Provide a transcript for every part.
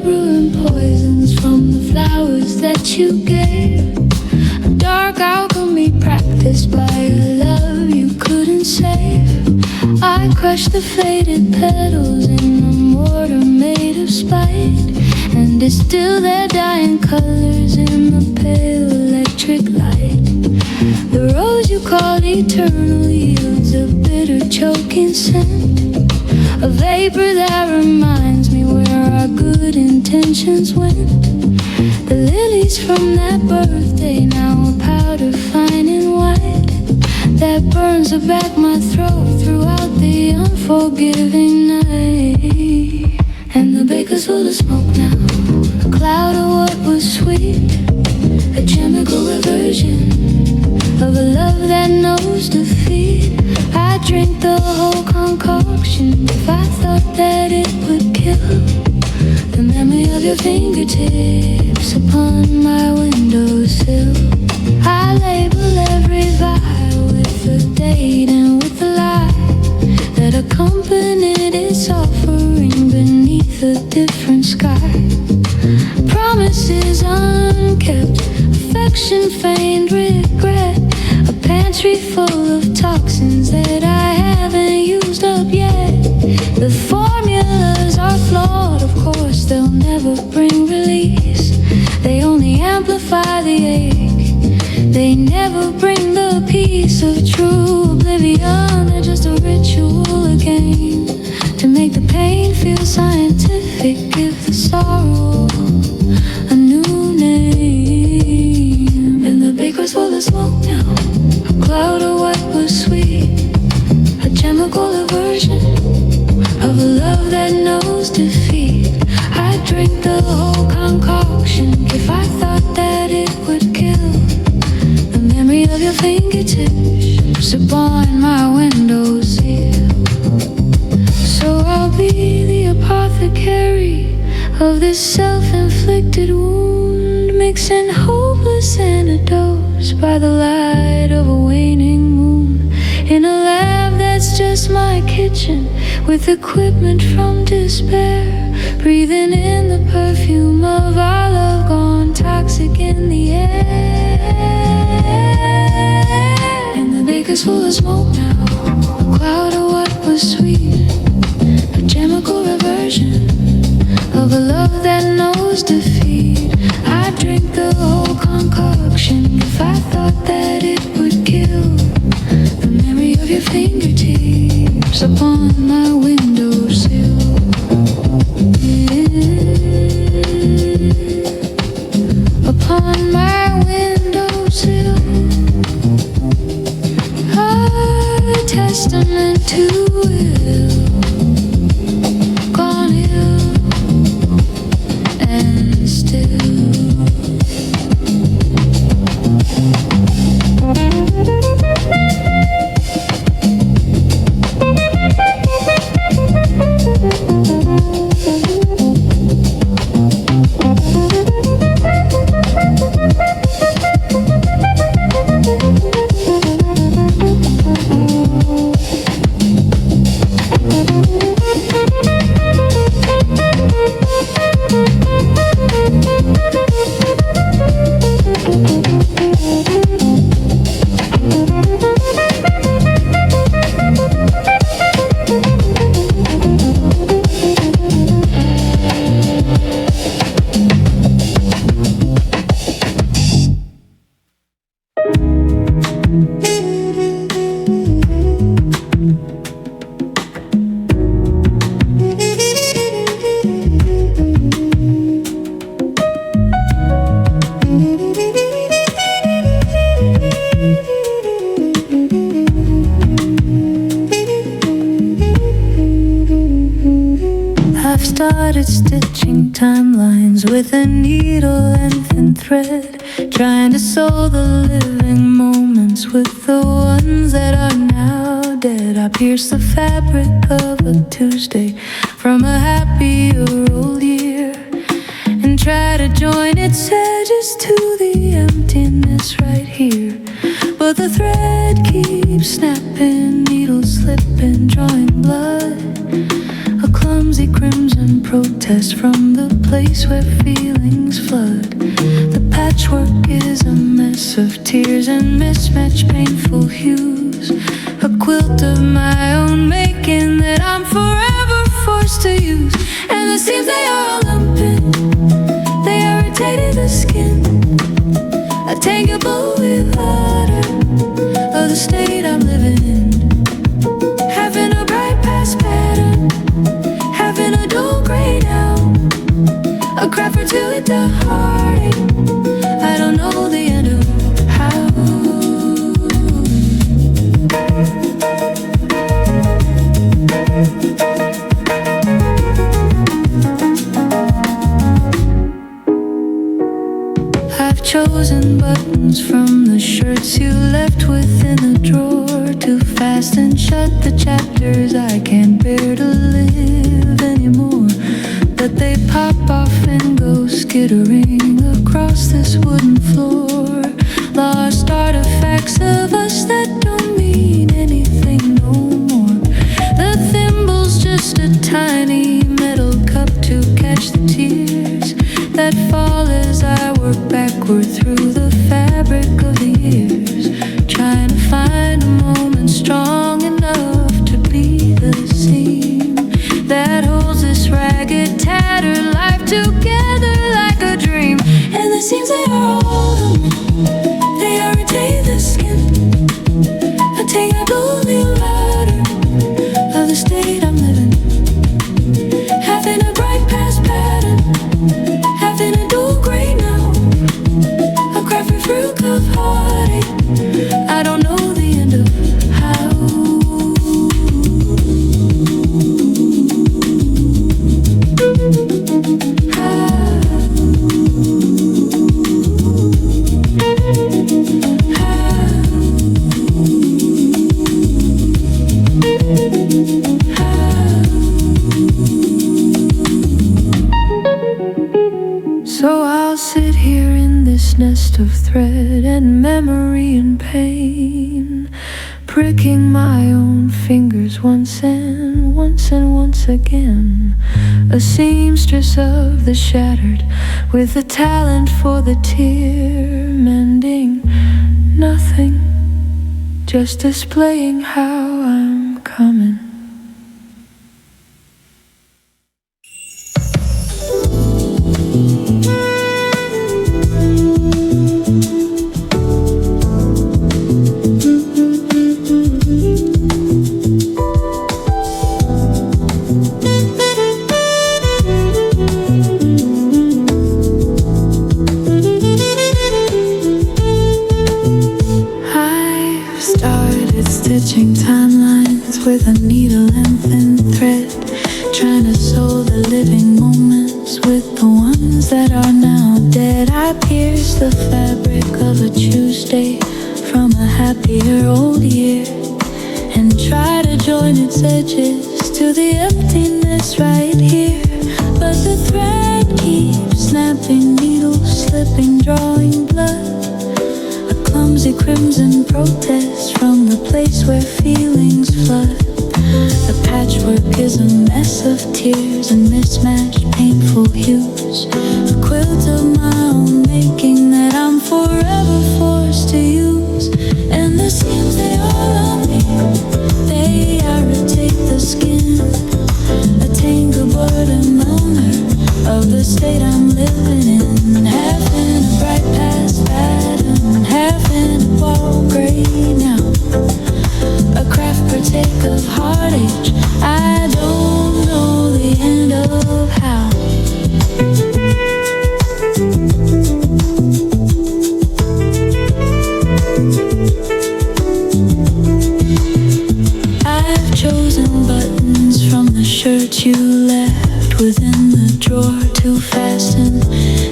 brewing poisons from the flowers that you gave. A dark alchemy practiced by a love you couldn't save. I crushed the faded petals in a mortar made of spite, and distill their dying colors in the pale electric light. The rose you called eternal yields a bitter choking scent, a vapor that reminds me where our good intentions went. The lilies from that birthday now a powder fine and white, that burns the back my throat throughout the unforgiving night. And the baker's full of smoke now, a cloud of what was sweet, a chemical reversion of a love that knows defeat. I drink the whole concoction if I thought that it would kill the memory of your fingertips upon my windowsill. I label every vial with the date and with the lie that accompanied its offering beneath a different sky. Promises unkept, affection feigned regret, a pantry full of toxins that I haven't used up yet. The formulas are flawed, of course they'll never bring release. They only amplify the ache, they never bring the peace of true oblivion. They're just a ritual again to make the pain feel scientific, give the sorrow a new name. And the baker's full of smoke now, a cloud of what was sweet, a chemical aversion of a love that knows defeat. I drink the whole concoction if I thought that it would kill the memory of your fingertips upon my windowsill. So I'll be the apothecary of this self-inflicted wound, mixing hopeless antidotes by the light of a waning moon, in a lab that's just my kitchen with equipment from despair, breathing in the perfume of our love gone toxic in the air. And the baker's full of smoke now, a cloud of what was sweet, a chemical reversion of a love that knows defeat. I drink the whole concoction if I thought that it would kill the memory of your fingertips upon my windowsill. Upon my windowsill, a testament to will gone ill and still. Started stitching timelines with a needle and thin thread, trying to sew the living moments with the ones that are now dead. I pierced the fabric of a Tuesday from a happier old year and try to join its edges to the emptiness right here. But the thread keeps snapping, needles slipping, drawing blood, a clumsy crimson and protest from the place where feelings flood. The patchwork is a mess of tears and mismatched painful hues. A quilt of my own making that I'm forever forced to use. And it seems they are all lumping, they irritated the skin. A tangible with water of the state I'm living in. Having a bright past pattern, having a dull gray now. A cry for two with the heartache, I don't know the end of how. I've chosen buttons from the shirts you left within the drawer, too fast and shut the chapters I can't bear to live anymore. But they pop off and go skittering across this wooden floor. Lost artifacts of us that don't mean anything no more. The thimble's just a tiny metal cup to catch the tears that fall as I work backward through the fabric of the years, trying to find a moment strong enough to be the seam that holds this ragged, tattered life together like a dream. And the seams they are all they irritate the skin. I take a lonely ladder of the state I'm living. Having a bright past pattern, having a dull gray now. A cry for fruit of heartache, I don't know the end of how. So I'll sit here in this nest of thread and memory and pain, pricking my own fingers once and once again. A seamstress of the shattered, with a talent for the tear, mending nothing, just displaying how I'm coming. Stitching timelines with a needle and thin thread, trying to sew the living moments with the ones that are now dead. I pierce the fabric of a Tuesday from a happier old year and try to join its edges to the emptiness right here. But the thread keeps snapping, needles slipping, drawing blood. Clumsy crimson protest from the place where feelings flood. The patchwork is a mess of tears and mismatched painful hues. A quilt of my own making that I'm forever forced to use. And the seams they all on me, they irritate the skin. A tangled and loner of the state I'm living in. Having a bright past pattern, having a wall gray now. A craft partake of heartache, I don't know the end of how. I've chosen buttons from the shirt you left within the drawer, too fast and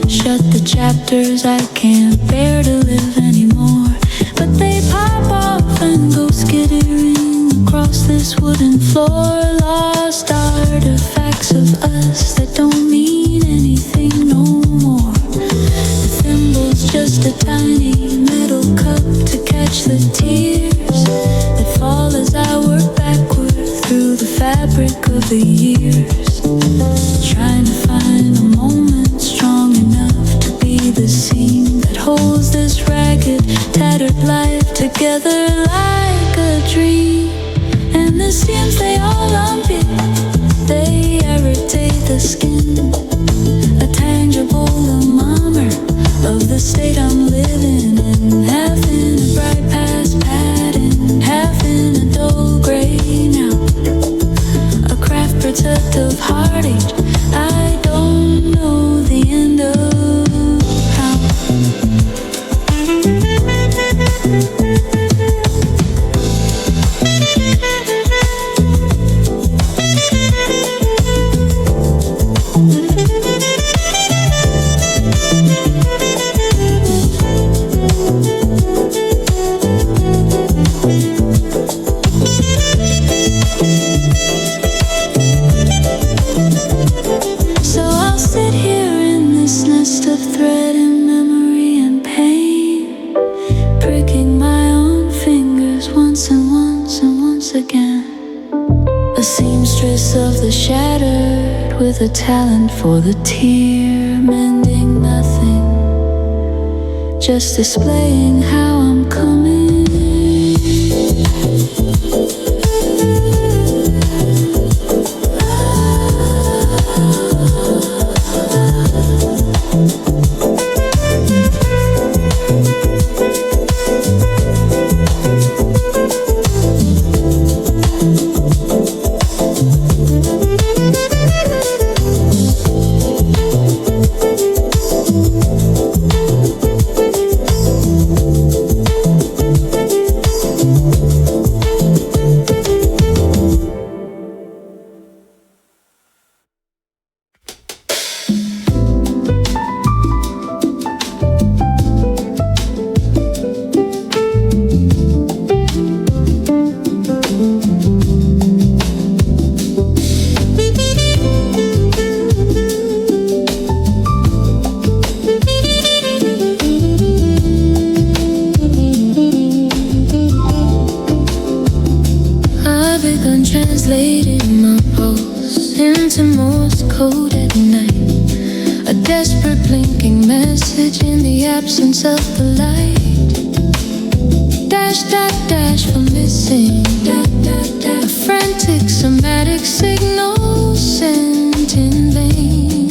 shut the chapters I can't bear to live anymore. But they pop off and go skittering across this wooden floor. Lost artifacts of us that don't mean anything no more. The thimble's just a tiny metal cup to catch the tears that fall as I work backward through the fabric of the years. Try skin, a tangible thermometer of the state I'm living in. Half in a bright past pattern, half in a dull gray now. A craft protective heartache, I don't know the end of how. So I'll sit here in this nest of thread and memory and pain, pricking my own fingers once and once and once again. A seamstress of the shattered, with a talent for the tear, mending nothing, just displaying how I'm coming. Translating my pulse into Morse code at night, a desperate blinking message in the absence of the light. Dash, dash, dash for missing, a frantic somatic signal sent in vain,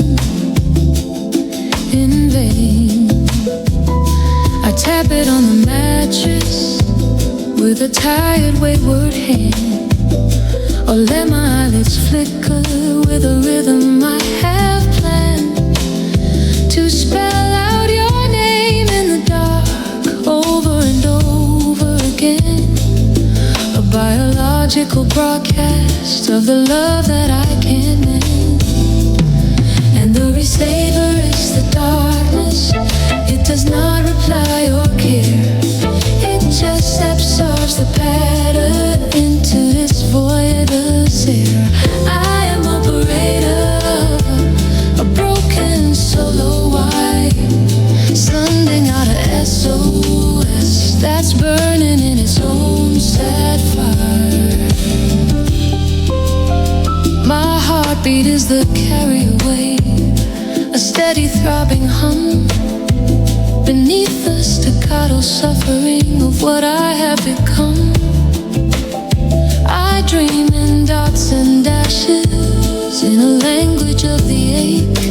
in vain. I tap it on the mattress with a tired wayward hand, or let my eyelids flicker with a rhythm I have planned, to spell out your name in the dark over and over again. A biological broadcast of the love that I can't mend. And the receiver is the darkness, it does not reply or care. It just absorbs the pattern into this voidless air. I am operator, a broken solo wire, sending out a SOS that's burning in its own sad fire. My heartbeat is the carrier wave, a steady throbbing hum, beneath the staccato suffering of what I have become. I dream in dots and dashes, in a language of the ache,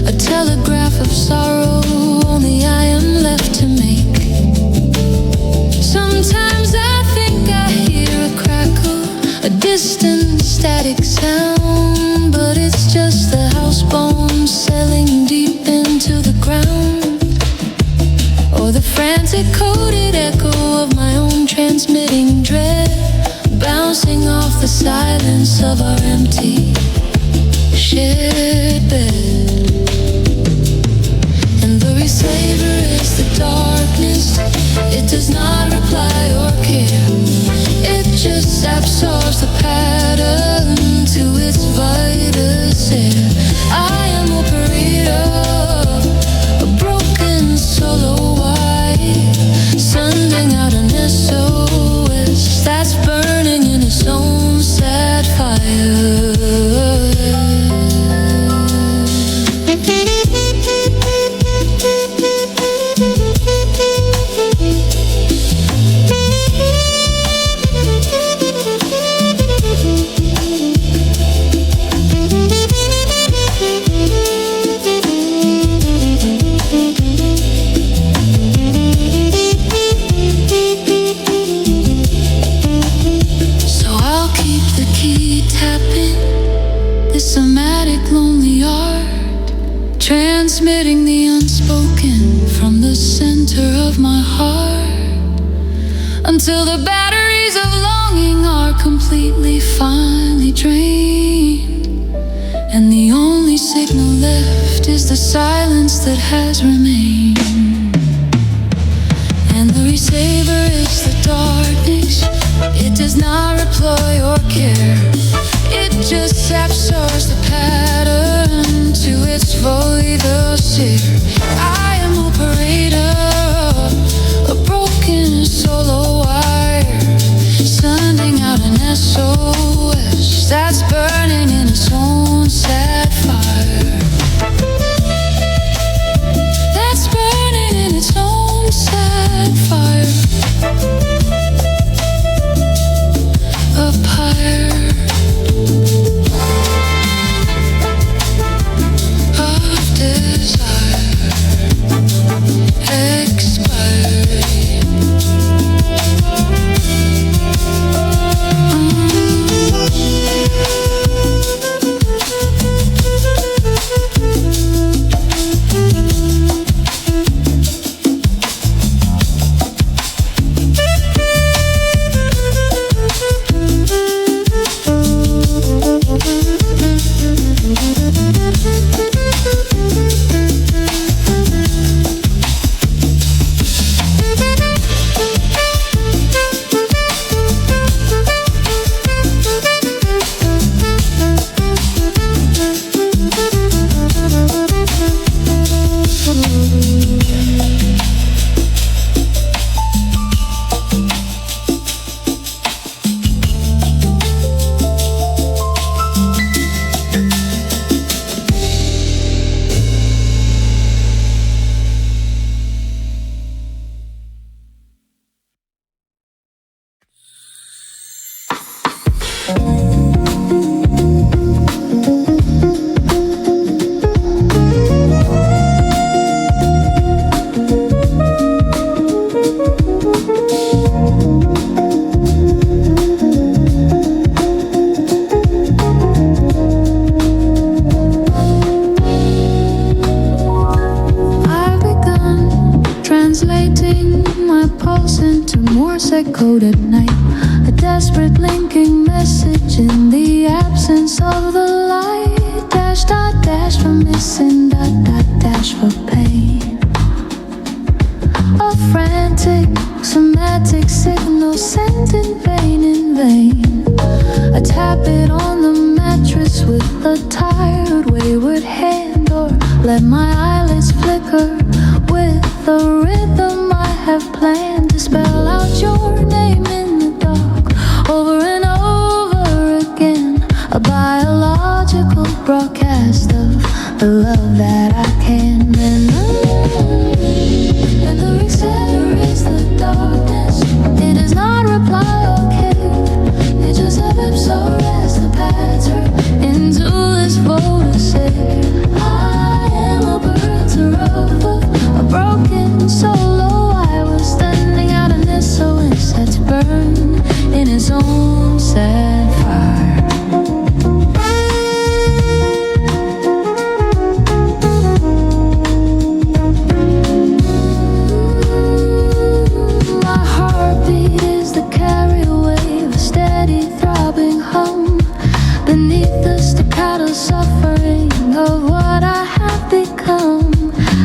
a telegraph of sorrow only I am left to make. Sometimes I think I hear a crackle, a distant static sound, but it's just the house bones settling deep into the ground, or the frantic coded echo of my own transmitting dread, bouncing off the silence of our empty shared bed. And the receiver is the darkness, it does not reply or care. It just absorbs the pattern to its vitals air. I am operator, a broken solo wire, sending out an SOS that's burning in its own sad fire. transmitting the unspoken from the center of my heart, until the batteries of longing are completely finally drained, and the only signal left is the silence that has remained. And the receiver is the darkness. It does not reply or care. It just absorbs the pattern to its void sphere. I am operator of a broken solo wire, sending out an SOS that's burning in its own sad fire. That's burning in its own sad fire. A pyre of desire expiring. Code at night, a desperate linking message in the absence of the light. Dash dot dash for missing, dot dot dash for pain. A frantic somatic signal sent in vain. I tap it on the mattress with a tired wayward hand, or let my eyelids flicker with the rhythm I have planned to spell out your name in the dark over and over again. A biological broadcast of the love that I can. And the receiver is the darkness. It does not reply or care. It just absorbs the pattern into this photosphere. I am a bird of a broken solo. I was standing out an SOS that's burned in its own sad fire. My heartbeat is the carry wave, a steady throbbing hum beneath the staccato suffering of what I have become.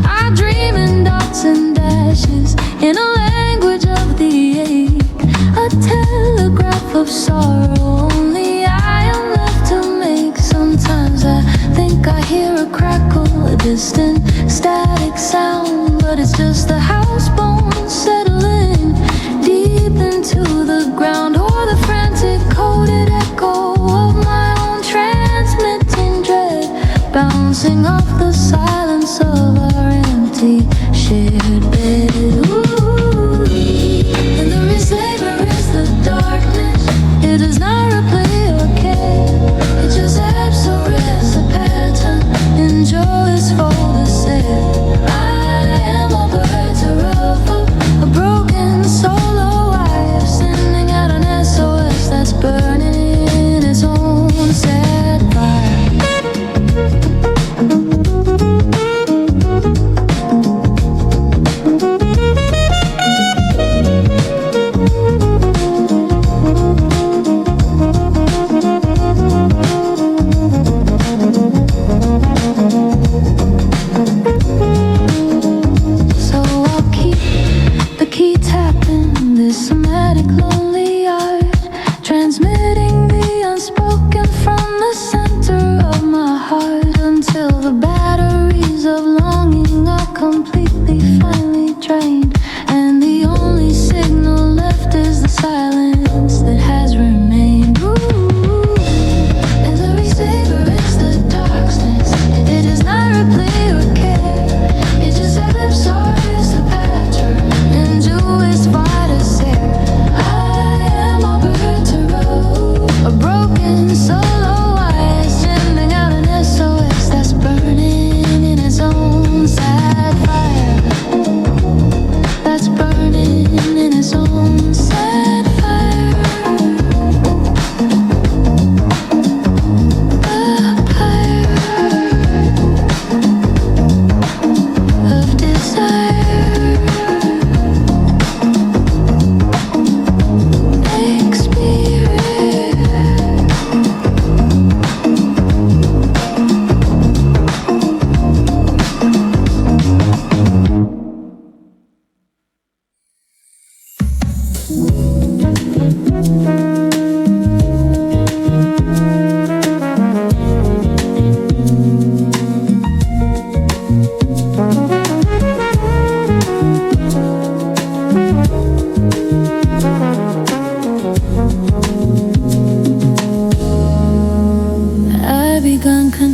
I dream in dots and dashes in a language of the ache, a telegraph of sorrow only I am left to make. Sometimes I think I hear a crackle, a distant static sound, but it's just the house bones settling deep into the ground, or the frantic coded echo of my own transmitting dread, bouncing off the silence of our empty shared bed. Ooh. And the receiver is the darkness. It does not replay or care. It just absorbs the pattern. Enjoy its folder set. I am a bird to ruffle, a broken solo wire, sending out an SOS that's burning its own sad fire.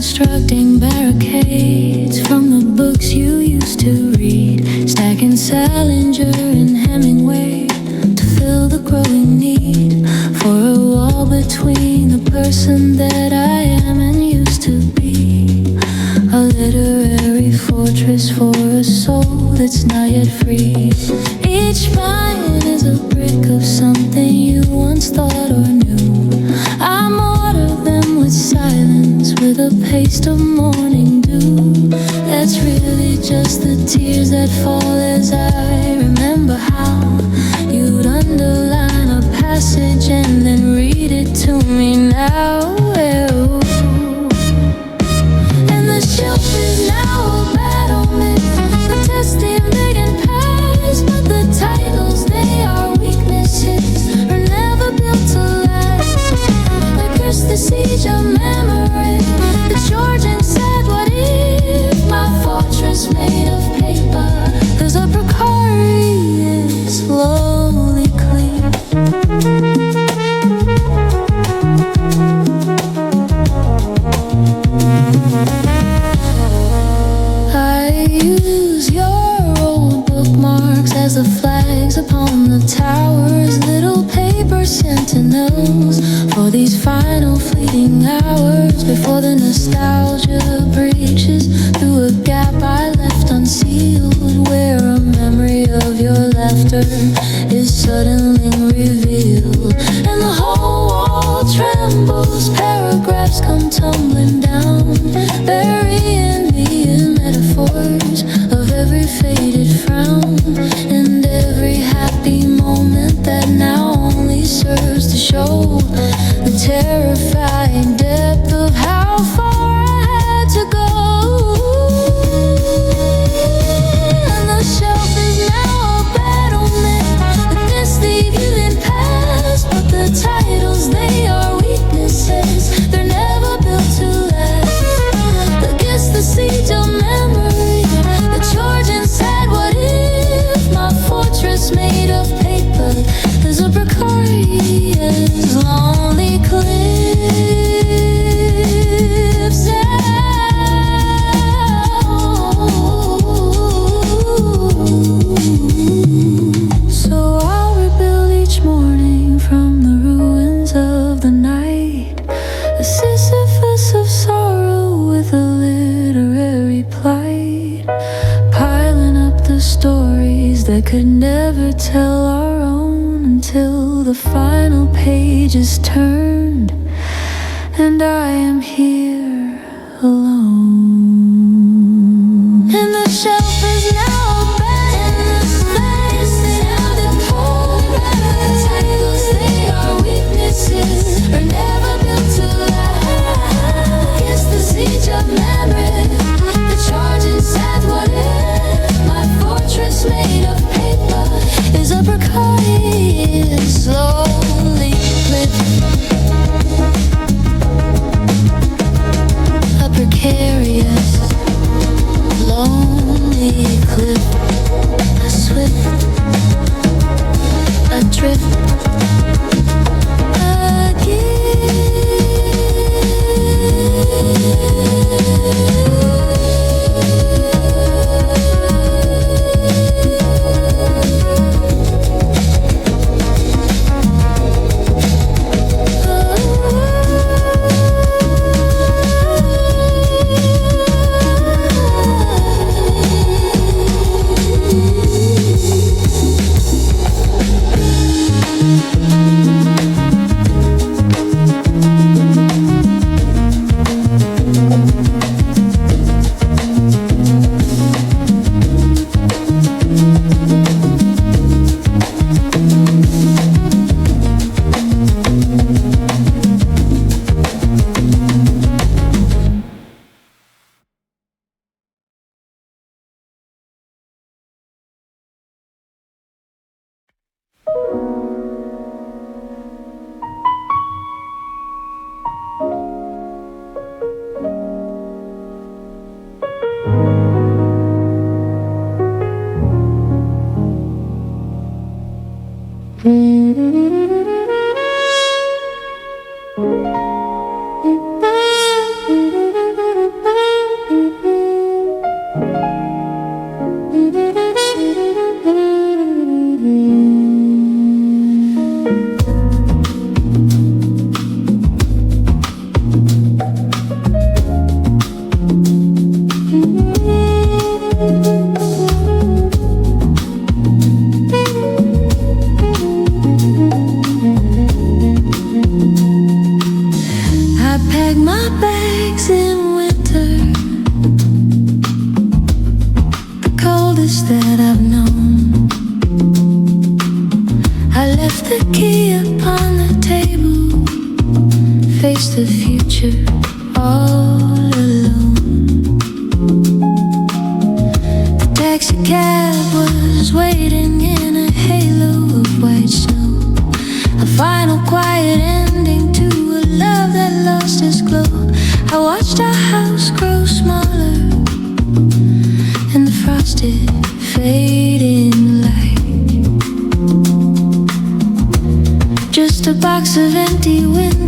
constructing barricades from the books you used to read, stacking Salinger and Hemingway to fill the growing need for a wall between the person that I am and used to be. A literary fortress for a soul that's not yet free. Each line is a brick of something you once thought or knew. I mortar them with silence, with a paste of morning dew. That's really just the tears that fall as I remember how you'd underline a passage and then read it to me now. And the shelf is now a battlement, the testing big and past, but the titles, they are weaknesses, are never built to last. The curse, the siege of memory, the Georgian said, what if my fortress made of paper? There's a precarious, slowly clear. I use your old bookmarks as the flags upon the towers, little paper sentinels for these final fleeting hours before the nostalgia breaches through a gap I left unsealed, where a memory of your laughter is suddenly revealed, and the whole wall trembles, paragraphs come tumbling down, burying me in metaphors of every faded frown and every happy moment that now only serves to show the terrifying depth of how far I had to go. And the shelf is now a battlement, but this leave you in past, but the titles, they are weaknesses, they're never built to last. Against the siege of memory, the Georgian said, what if my fortress made of paper? There's a precarious, lonely cliffs. So I'll rebuild each morning from the ruins of the night, a Sisyphus of sorrow with a literary plight, piling up the stories that could never tell our own until the final page is turned and I am here alone. And the shelf is now bent in the space now the cold, the titles, they are weaknesses, are never built to last. Against the siege of memory, the Georgian said, what if my fortress made of paper is a precarious, slowly cliff. A precarious, lonely cliff. A swift, adrift,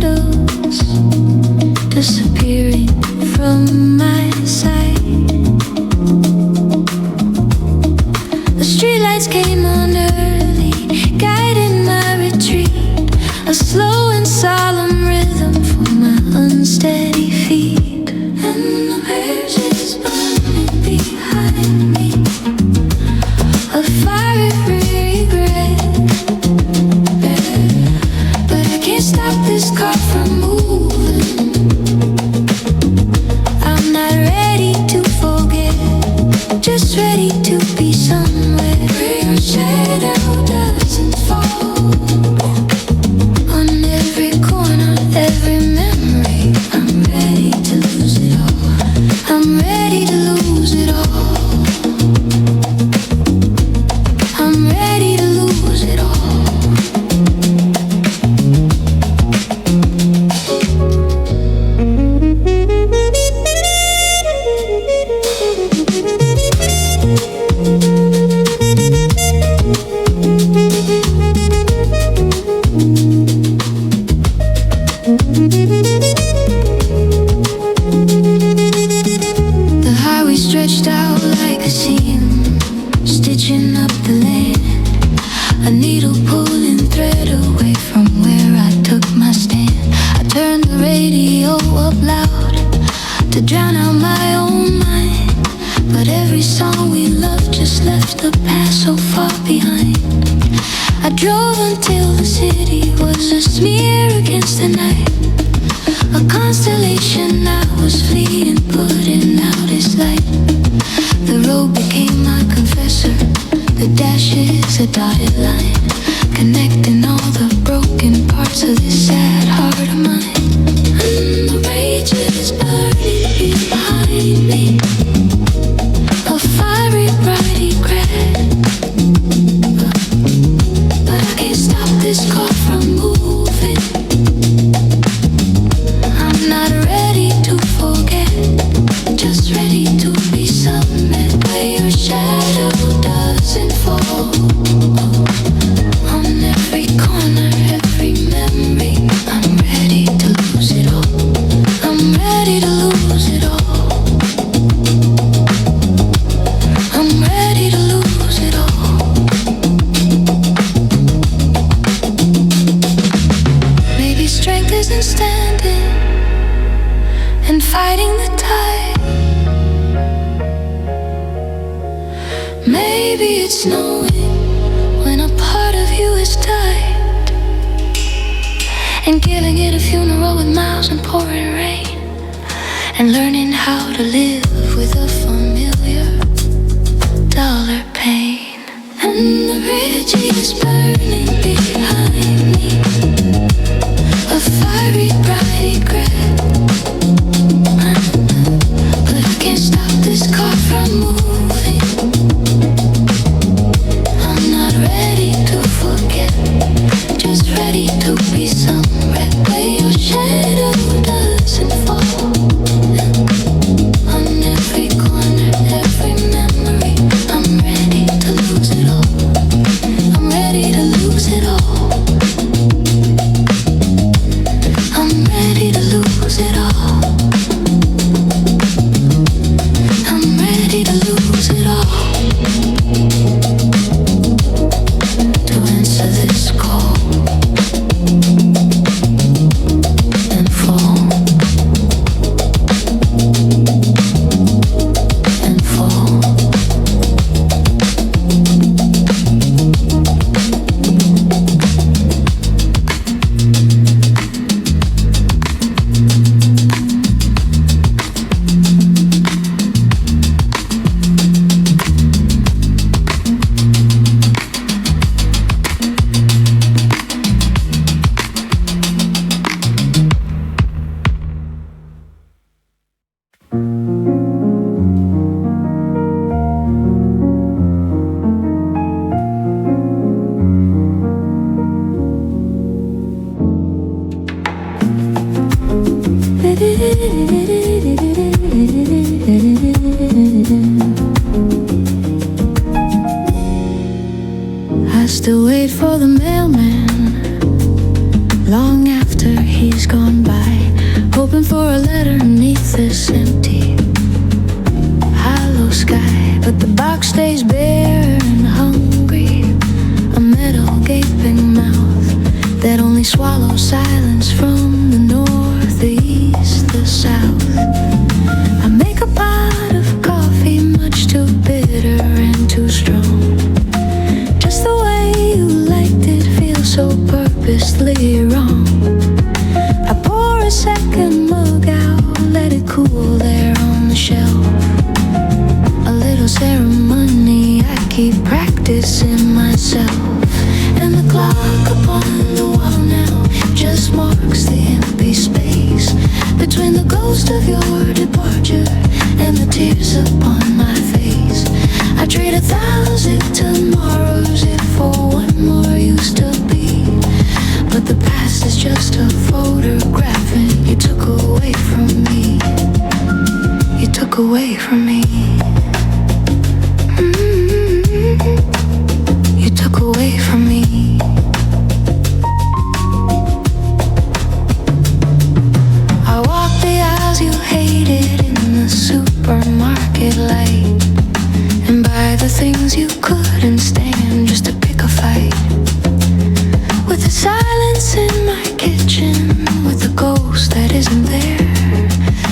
shadows disappearing from my sight. The streetlights came on early, guiding my retreat. A slow and solemn rhythm for my unsteady feet. And the page is burning behind me, a fiery regret. But I can't stop this car from moving. I'm not ready to forget, just ready to be somewhere where your shadow doesn't fall. On every corner, every memory, I'm ready to lose it all. I'm ready to lose it all. I'm ready to lose it all. The highway stretched out like a seam, stitching up the land. A needle pulling thread away from where I took my stand. I turned the radio up loud to drown out my own mind. But every song we loved just left the past so far behind. I drove until the city was a smear against the night. A constellation I was fleeing, putting out its light. The road became my confessor. The dash is a dotted line, connecting all the broken parts of this sad heart of mine. And the rage is burning behind me, a fiery bright regret. But I can't stop this car from moving. I'm not ready to forget, just ready to be somewhere where your shadow doesn't fall. On every corner, every memory, I'm ready to lose it all. I'm ready to lose it all. I'm ready to lose it all. Maybe strength isn't standing and fighting the tide. Maybe it's knowing when a part of you is died, and giving it a funeral with miles and pouring rain, and learning how to live with a familiar dollar pain. And the ridge is burning behind me, a fiery bright regret. But I can't stop this car from moving. I'm not ready to forget, just ready to be somewhere where your shadow doesn't fall. On every corner, every memory, I'm ready to lose it all. I'm ready to lose it all. I'm ready to lose it all. I'm ready to lose it all. To answer this call and fall and fall. I still wait for the mailman long after he's gone. this empty, hollow sky, but the box stays bare and hungry. A metal gaping mouth that only swallows silence from the north, the east, the south. I make a pot of coffee much too bitter and too strong, just the way you liked it, feels so purposely wrong. I pour a second mug out, let it cool there on the shelf. A little ceremony, I keep practicing myself. And the clock upon the wall now just marks the empty space between the ghost of your departure and the tears upon my face. I trade 1,000 tomorrows if for one more used to be, but the past is just a photograph and you took away from me. You took away from me. You took away from me. I walk the aisles you hated in the supermarket light, and buy the things you couldn't stand just to pick a fight. With the silence in my kitchen, with the ghost that isn't there.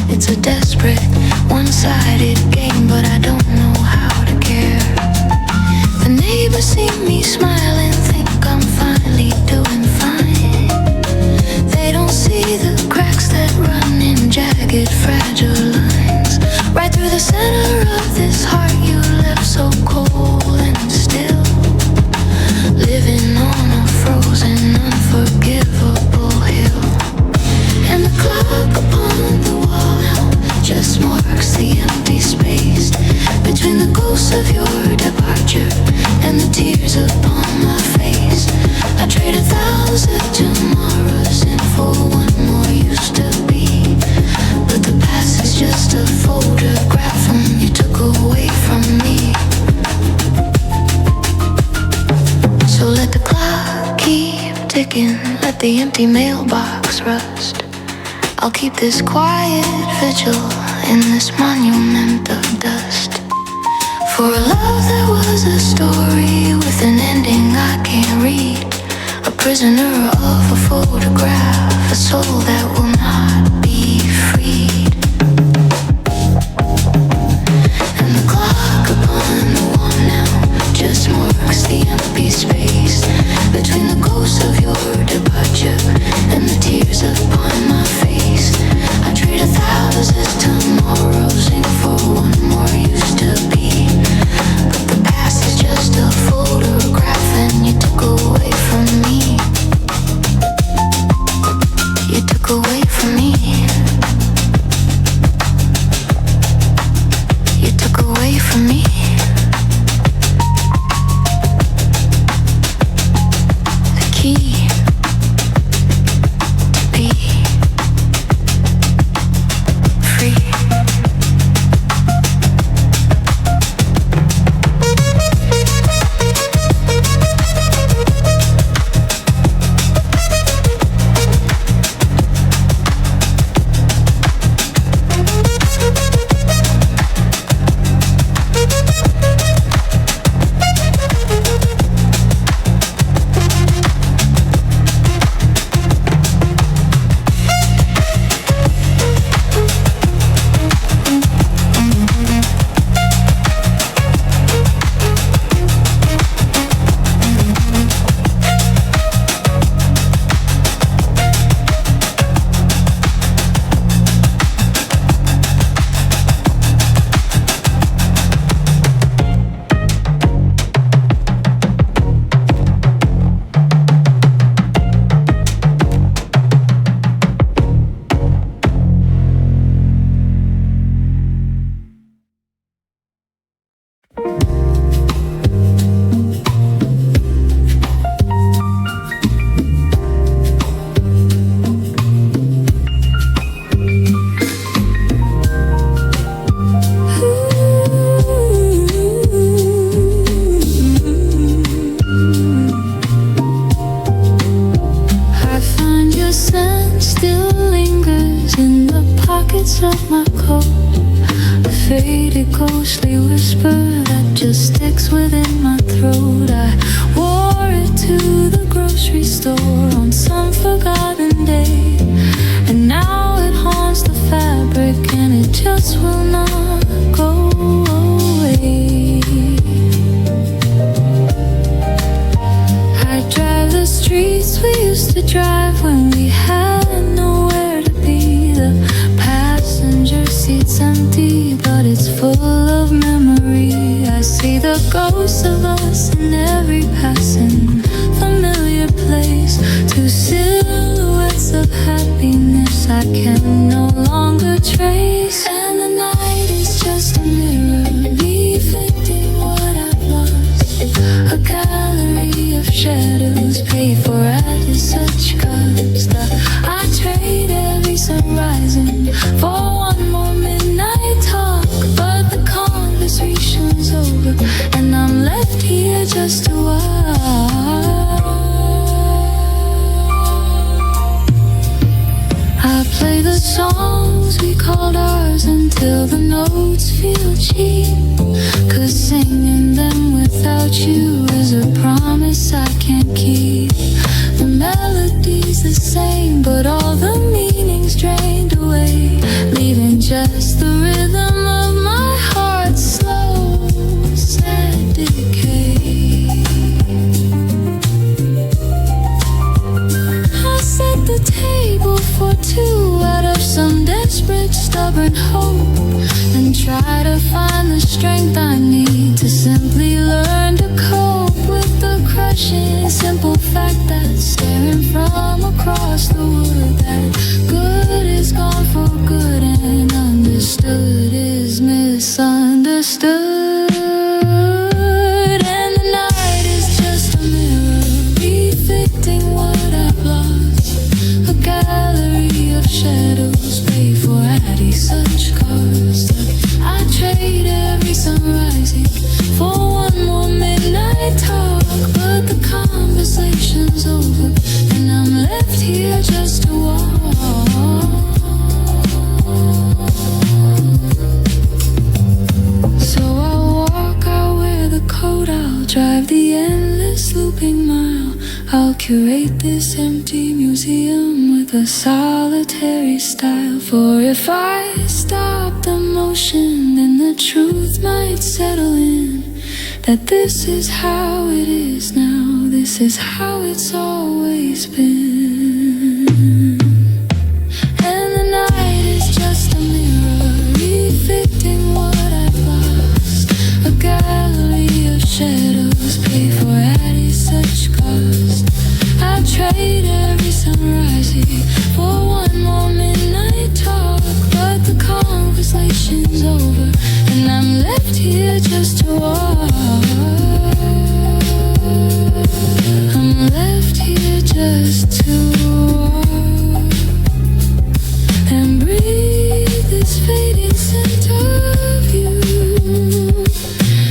It's a desperate, one-sided game, but I don't know how to care. The neighbors see me smile and think I'm finally doing fine. They don't see the cracks that run in jagged, fragile lines. Right through the center of this heart you left so cold and still, living on a frozen, unforgivable hill. And the clock upon the wall now just marks the empty space between the ghosts of your departure and the tears upon my face. I trade 1,000 tomorrows in for one more used to be, but the past is just a photograph and you took away from me. So let the clock keep ticking, let the empty mailbox rust. I'll keep this quiet vigil in this monument of dust. For a love that was a story with an ending I can't read, a prisoner of a photograph, a soul that will not be freed. And the clock upon the wall now just marks the empty space between the ghosts of your departure and the tears upon my face. I trade 1,000 tomorrows in for one more used to be, but the past is just a photograph and you took away from me. You took away pockets of my coat. A faded ghostly whisper that just sticks within my throat. I wore it to the grocery store on some forgotten day, and now it haunts the fabric and it just will not go away. I drive the streets we used to drive when we had nowhere to be. The passenger seat's empty, but it's full of memory. I see the ghosts of us in every passing familiar place. Two silhouettes of happiness I can no longer trace. And the night is just a mirror reflecting what I've lost. A gallery of shadows paid for at such cost. I trade every sunrising for one more midnight talk, but the conversation's over and I'm left here just to watch. I play the songs we called ours until the notes feel cheap, 'cause singing them without you is a promise I can't keep. The melody's the same, but all the meaning's drained away, leaving just the rhythm of my heart's slow, sad decay. I set the table for two out of some desperate, stubborn hope, and try to find the strength I need to simply learn to cope with the crushing, simple fact that staring from across the wood, that good is gone for good and understood is misunderstood. And the night is just a mirror reflecting what I've lost. A gallery of shadows paid for at such cost. I trade every sunrising for one more midnight talk, but the conversation's over and I'm left here just to walk. So I'll walk, I'll wear the coat, I'll drive the endless looping mile. I'll curate this empty museum with a solitary style. For if I stop the motion, then the truth might settle in, that this is how it is now, this is how it's always been. And the night is just a mirror reflecting what I've lost. A gallery of shadows paid for at such cost. I'll trade every sunrising for one more midnight talk, but the conversation's over and I'm left here just to walk. I'm left here just to walk and breathe this fading scent of you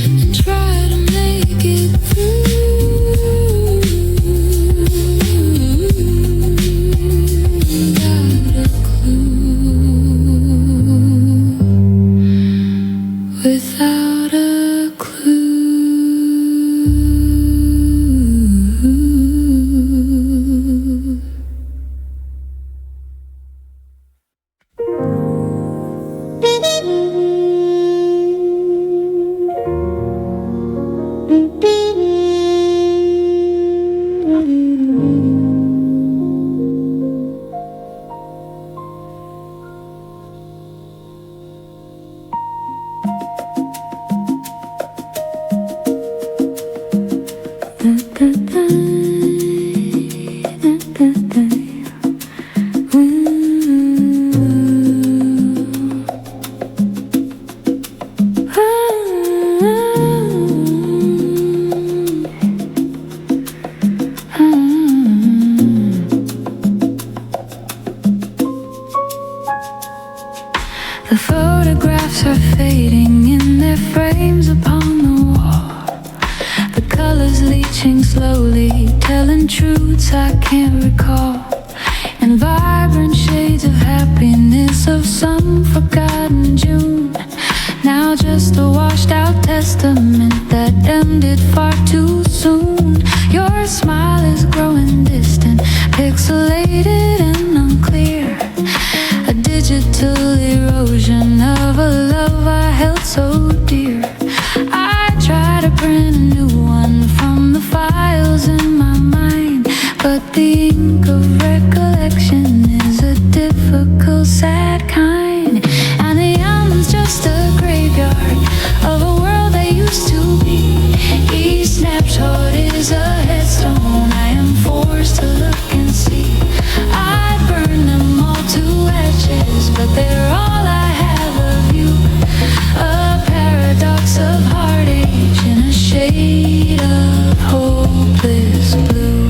and try to make it through. Without a clue. Without a clue. The photographs are fading in their frames upon the wall. The colors leaching slowly, telling truths I can't recall. And vibrant shades of happiness of some testament that ended far too soon. Your smile is growing distant, pixelated and unclear. A digital erosion of a love I held so dear. I try to print a new one from the files in my mind, but the ink of recollection is a difficult, sad kind. And the album's just a graveyard of a world that used to be. Each snapshot is a headstone I am forced to look and see. I burn them all to ashes, but they're all I have of you. A paradox of heartache in a shade of hopeless blue.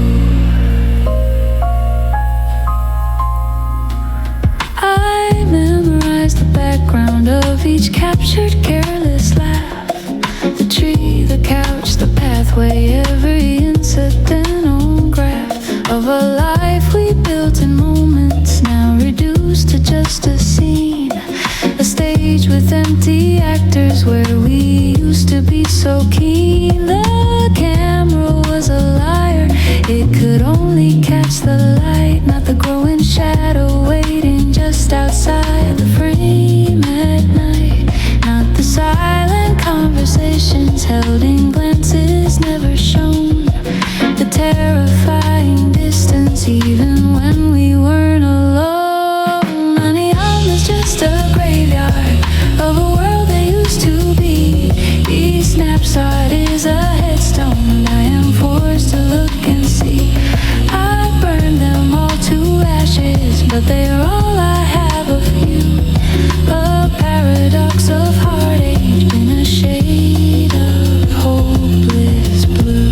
I memorized the background of each captured careless laugh. The tree, the couch, the pathway, every incidental graph of a life we built in moments, now reduced to just a scene. A stage with empty actors where we used to be so keen. The camera was a liar, it could only catch the light, not the growing shadow waiting just outside the frame at night. Not the silent conversations held in glances never shown. The terrifying distance even when we weren't alone. And the album is just a graveyard of a world that used to be. Each snapshot is a headstone I am forced to look and see. I burned them all to ashes, but they are all I have of you. A paradox of heartache in a shade of hopeless blue.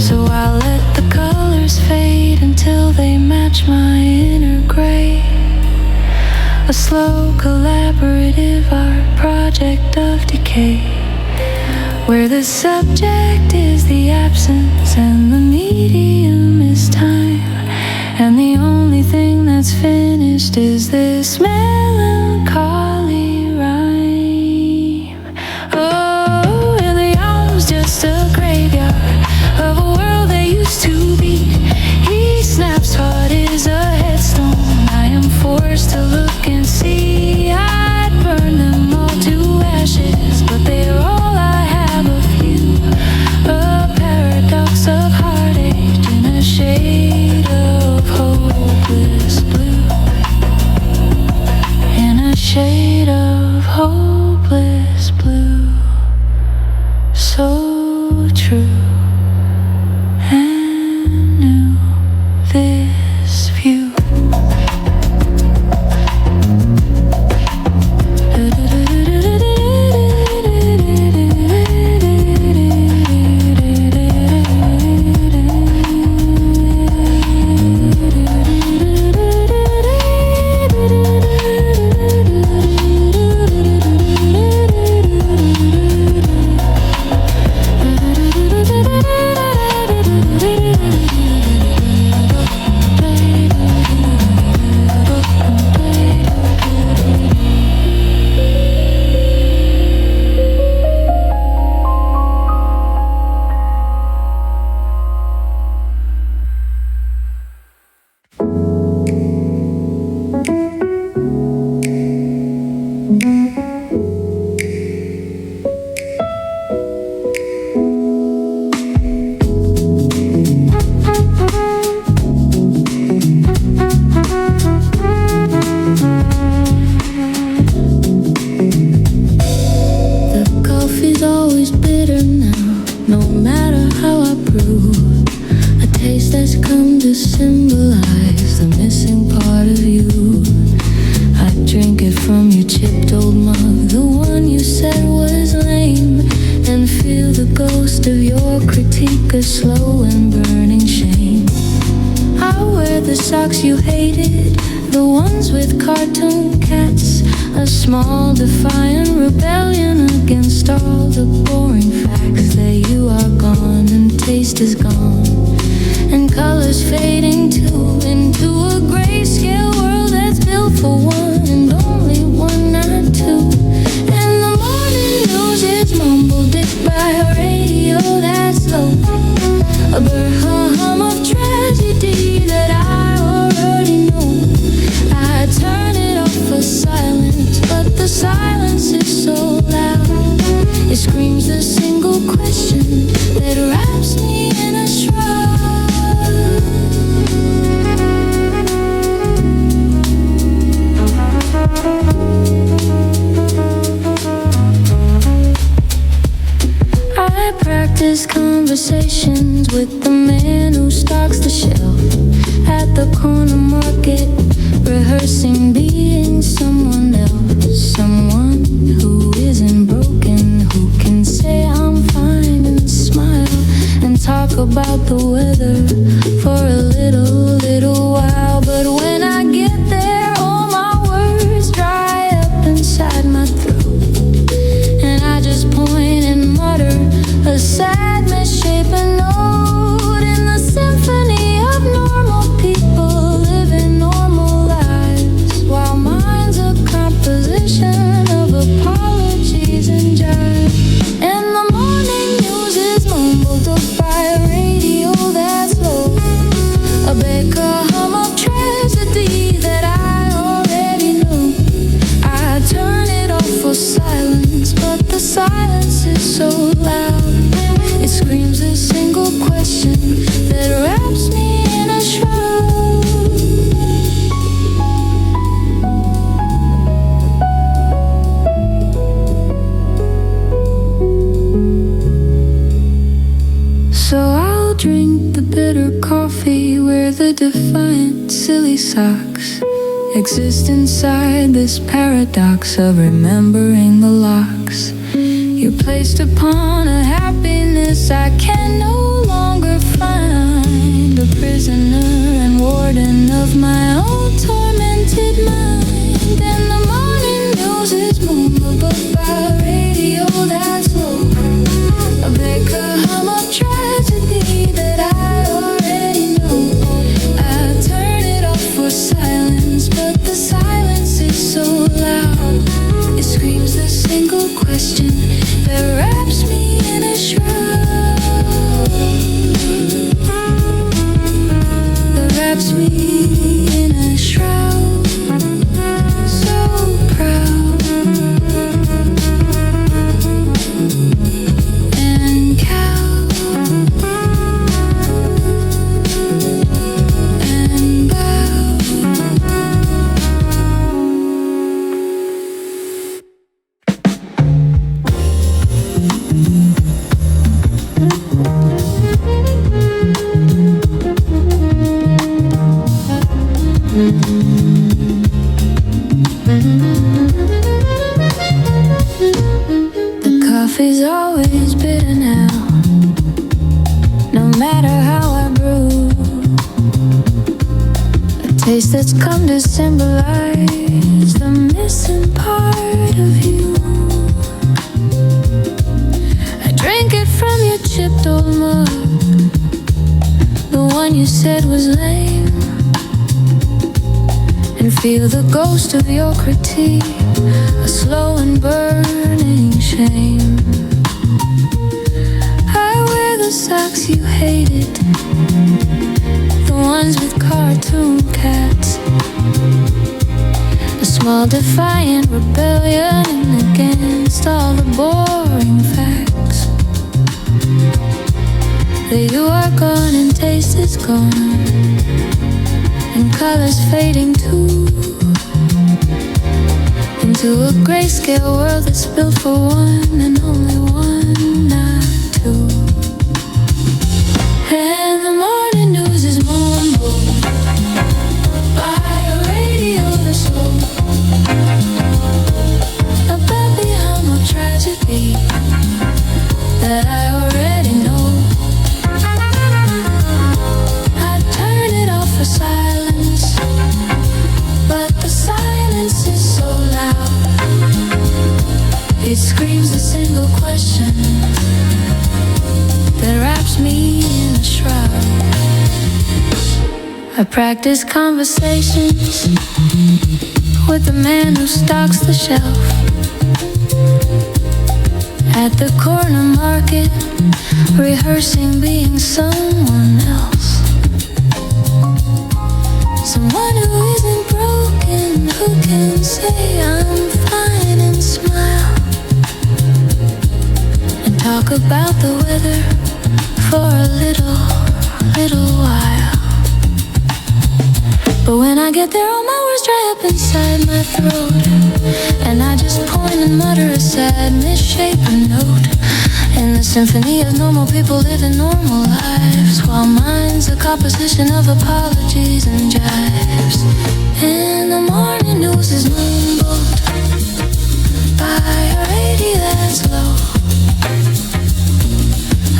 So I'll let the colors fade until they match my inner gray. A slow collaborative art project of decay, where the subject is the absence and the medium is time. And the only thing that's finished is this melancholy rhyme. Oh, and the album's just a graveyard of a world that used to be. Each snapshot is a headstone I am forced to look and see. I'd burn them all to ashes, but they're all I have of you. A paradox of heartache in a shade of hopeless blue. In a shade of hopeless blue. So true and new, this view. Socks you hated, the ones with cartoon cats. A small defiant rebellion against all the boring facts that you are gone and taste is gone, and colors fading too into a grayscale world that's built for one and only one, not two. the corner market, rehearsing being someone else, someone who isn't broken, who can say I'm fine and smile and talk about the weather for a little while. But when I get there, all my words dry up inside my throat, and I just point and mutter a sad, misshapen note in the symphony of normal people living normal lives, while mine's a composition of apologies and jive. And the morning news is mumbled up by a radio that's low, a baker hum of tragedy that I already know. I turn it off for silence, but the silence is so loud. It screams a single question that wraps me in a shroud. So I'll drink the bitter coffee, wear the defiant silly socks, exist inside this paradox of remembering the locks you placed upon a happiness I can no longer find, a prisoner and warden of my own tormented mind. And the morning news is mumbled by a radio that's low, a baker hum of tragedy that I already know. I turn it off for silence, but the silence is so loud. It screams a single question that wraps me in a shroud, that wraps me in a shroud, so proud and cowed and bowed. The coffee's always bitter now, no matter how I brew. A taste that's come to symbolize the missing part of you. I drink it from your chipped old mug, the one you said was lame, and feel the ghost of your critique, a slow and burning shame. I wear the socks you hated, the ones with cartoon cats, a small defiant rebellion against all the boring facts. That you are gone and taste is gone, and colors fading too, into a grayscale world that's built for one and only one, not two. And the morning news is mumbled by a radio that's low, about the hum of tragedy that I already know. I turn it off for silence, but the silence is so loud. It screams a single question that wraps me in a shroud. I practice conversations with the man who stocks the shelf at the corner market, rehearsing being someone else, someone who isn't broken, who can say I'm fine and smile and talk about the weather for a little while. But when I get there, all my words dry up inside my throat, and I just point and mutter a sad, misshapen note In the symphony of normal people living normal lives, while mine's a composition of apologies and jives. In the morning news is mumbled by a radio that's low,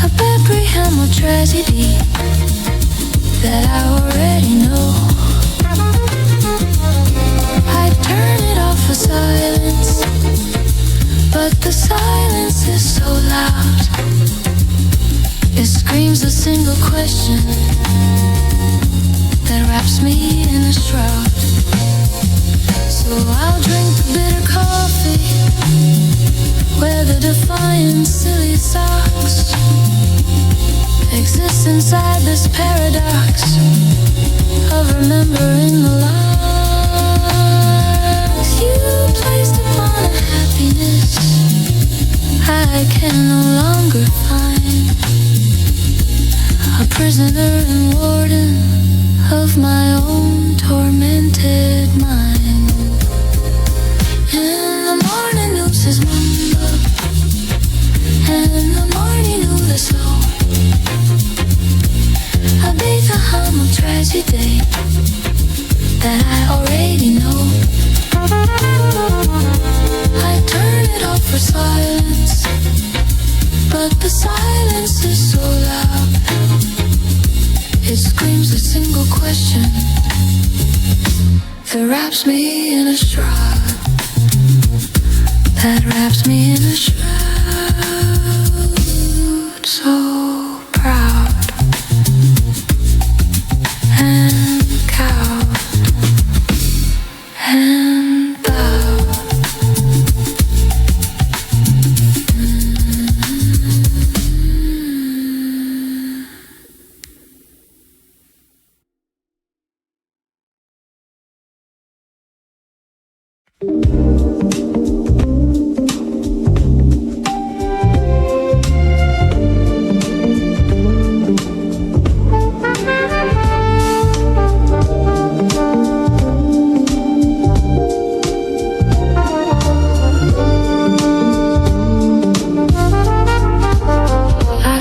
a bad preamble tragedy that I already know. I turn it off for silence, but the silence is so loud. It screams a single question that wraps me in a shroud. So I'll drink the bitter coffee, wear the defiant silly socks, exist inside this paradox of remembering the lies you placed upon a happiness I can no longer find, a prisoner and warden of my own tormented mind. In the morning news is mumble, and the morning news is slow, a big humble tragedy that I already know. I turn it off for silence, but the silence is so loud. It screams a single question that wraps me in a shroud, that wraps me in a shroud. So proud and cowed and bowed.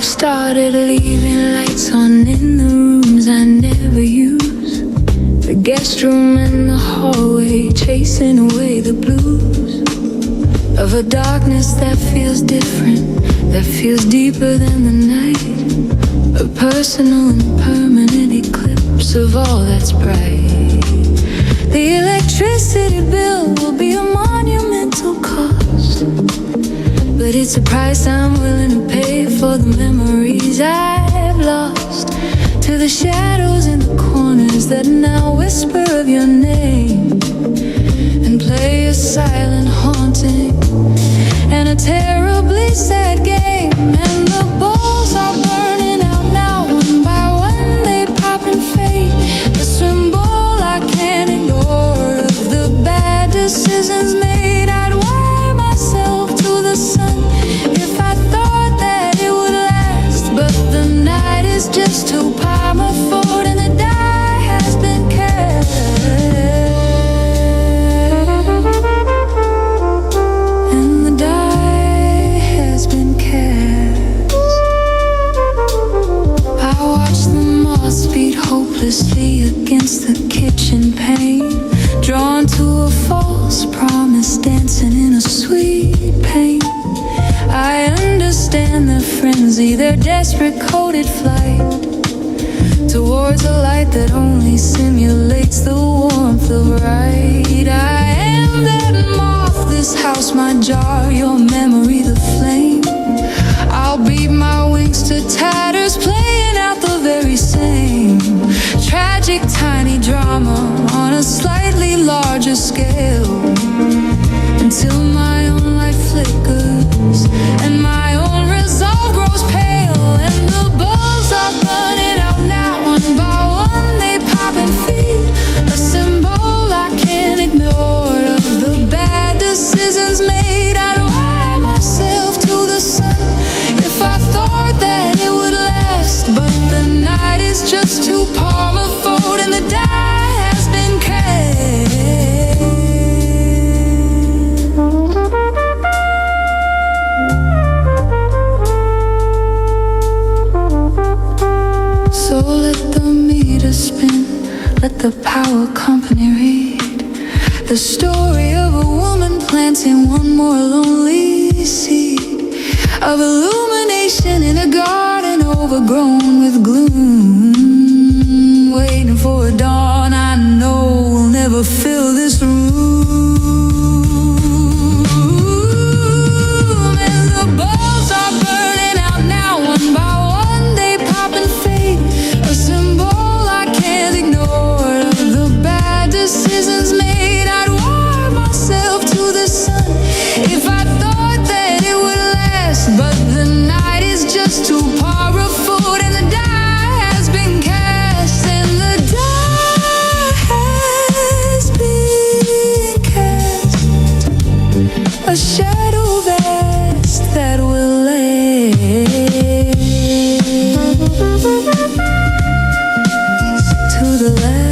Started leaving lights on in the rooms I never use, the guest room and the hallway, chasing away the blues of a darkness that feels different, that feels deeper than the night, a personal and permanent eclipse of all that's bright. The electricity bill will be a monumental cost, but it's a price I'm willing to pay for the memories I've lost, to the shadows in the corners that now whisper of your name and play a silent haunting and a terribly sad game. And the balls are burning out now, one by one they pop and fade, the symbol I can't ignore of the bad decisions made. I'd wire myself to the sun if I thought that it would last, but the night is just too powerful and the die has been cast, and the die has been cast. I watch the moths beat hopelessly against the kitchen pane, drawn to a false promise, dancing in a sweet pain. I understand their frenzy, their desperate coded flight towards a light that only simulates the warmth of right. I am that moth, this house my jar, your memory the flame. I'll beat my wings to tatters, playing out the very same tragic tiny drama on a slightly larger scale, until my own light flickers and my own resolve grows pale, and the bulbs are burning out now, one by one they pop and feed, a symbol I can't ignore of the bad decisions made. I'd wire myself to the sun if I thought that it would last, but the night is just too powerful and the die has been cast. let the power company read the story of a woman planting one more lonely seed of illumination in a garden overgrown with gloom, waiting for a dawn I know will never fill this room. And the bulbs are burning out now, one by one they pop and fade, a symbol I can't ignore of the bad decisions made. I'd warm myself to the sun if I thought that it would last, but the night is just too powerful, and the die has been cast, and the die has been cast, a shadow vast that will last to the last.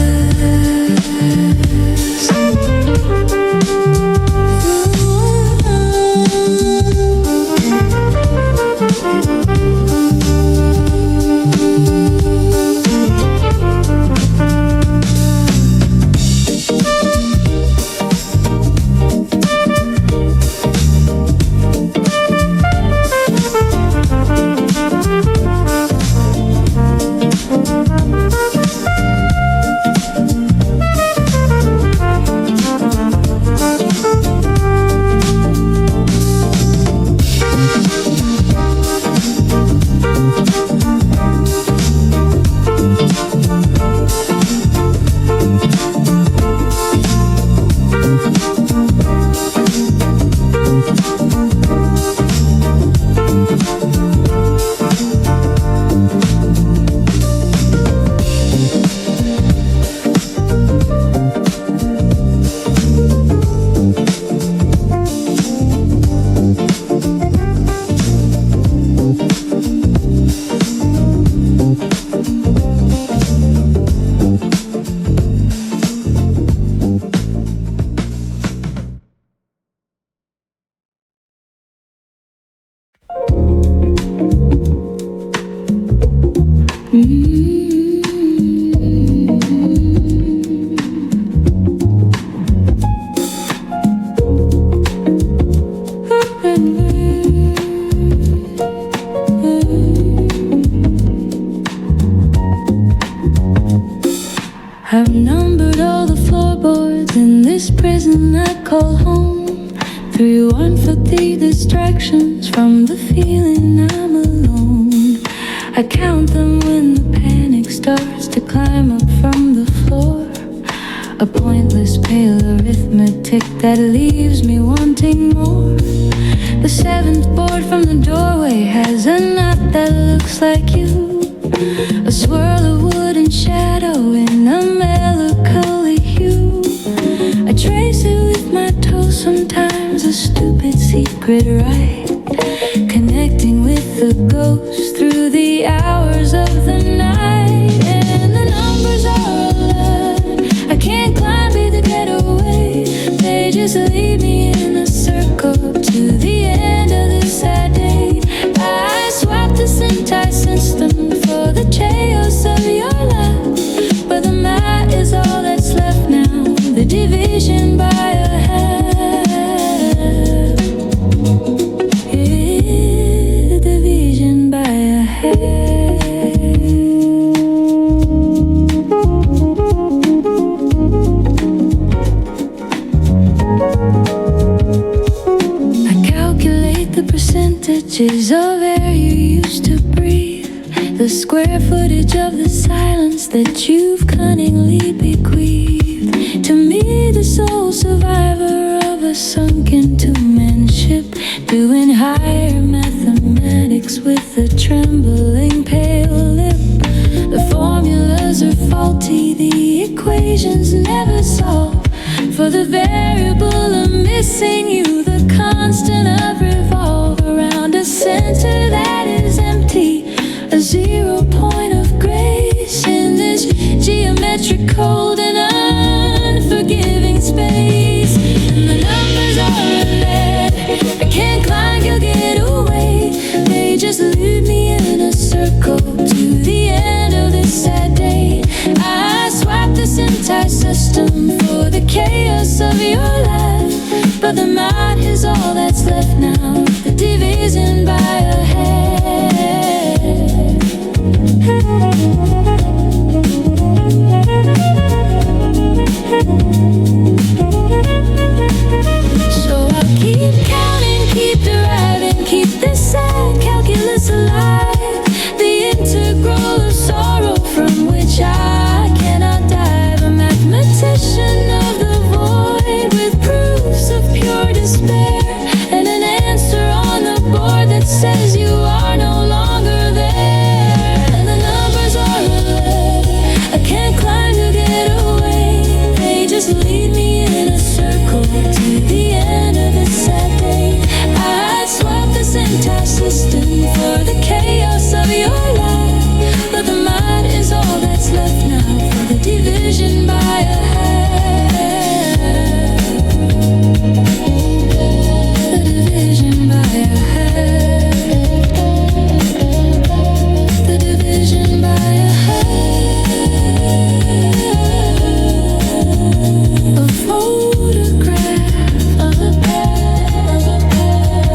I've numbered all the floorboards in this prison I call home. 3-1 for the distractions from the feeling I'm alone. I count them when the panic starts to climb up from the floor. A pointless pale arithmetic that leaves me wanting more. The 7th board from the doorway has a knot that looks like you. A swirl of wood and shadow in a melancholy hue. I trace it with my toes, sometimes a stupid secret rite, connecting with the ghost through the hours of the night. And the numbers are alert, I can't climb either getaway. They just lead me in a circle to the end of this sad day. I swap this entire system for the chaos of your life, but the mat is all that's left now, the division by a half. Yeah, division by a half. I calculate the percentages of air you used to breathe, the square footage of the silence that you've cunningly bequeathed to me, the sole survivor of a sunken two-man ship, doing higher mathematics with a trembling pale lip. The formulas are faulty, the equations never solve. For the variable of missing you, the constant of revolve around a center that is empty, a 0 point of grace in this geometric cold and unforgiving space. And the numbers are red, I can't climb, you'll get away. They just lead me in a circle to the end of this sad day. I swap this in anti-system for the chaos of your life. But the mind is all that's left now, the division by a head. So I'll keep counting, keep deriving, keep this sad calculus alive, the integral of sorrow from which I cannot dive. A mathematician of the void with proofs of pure despair, and an answer on the board that says you are no longer there. And the numbers are alert, I can't climb to get away, they just lead me in a circle to the end of this sad day. I'd swap this entire system for the chaos of your life, but the mind is all that's left now for the division by a head. The division by a head. The division by a head. A photograph of a path, of a path,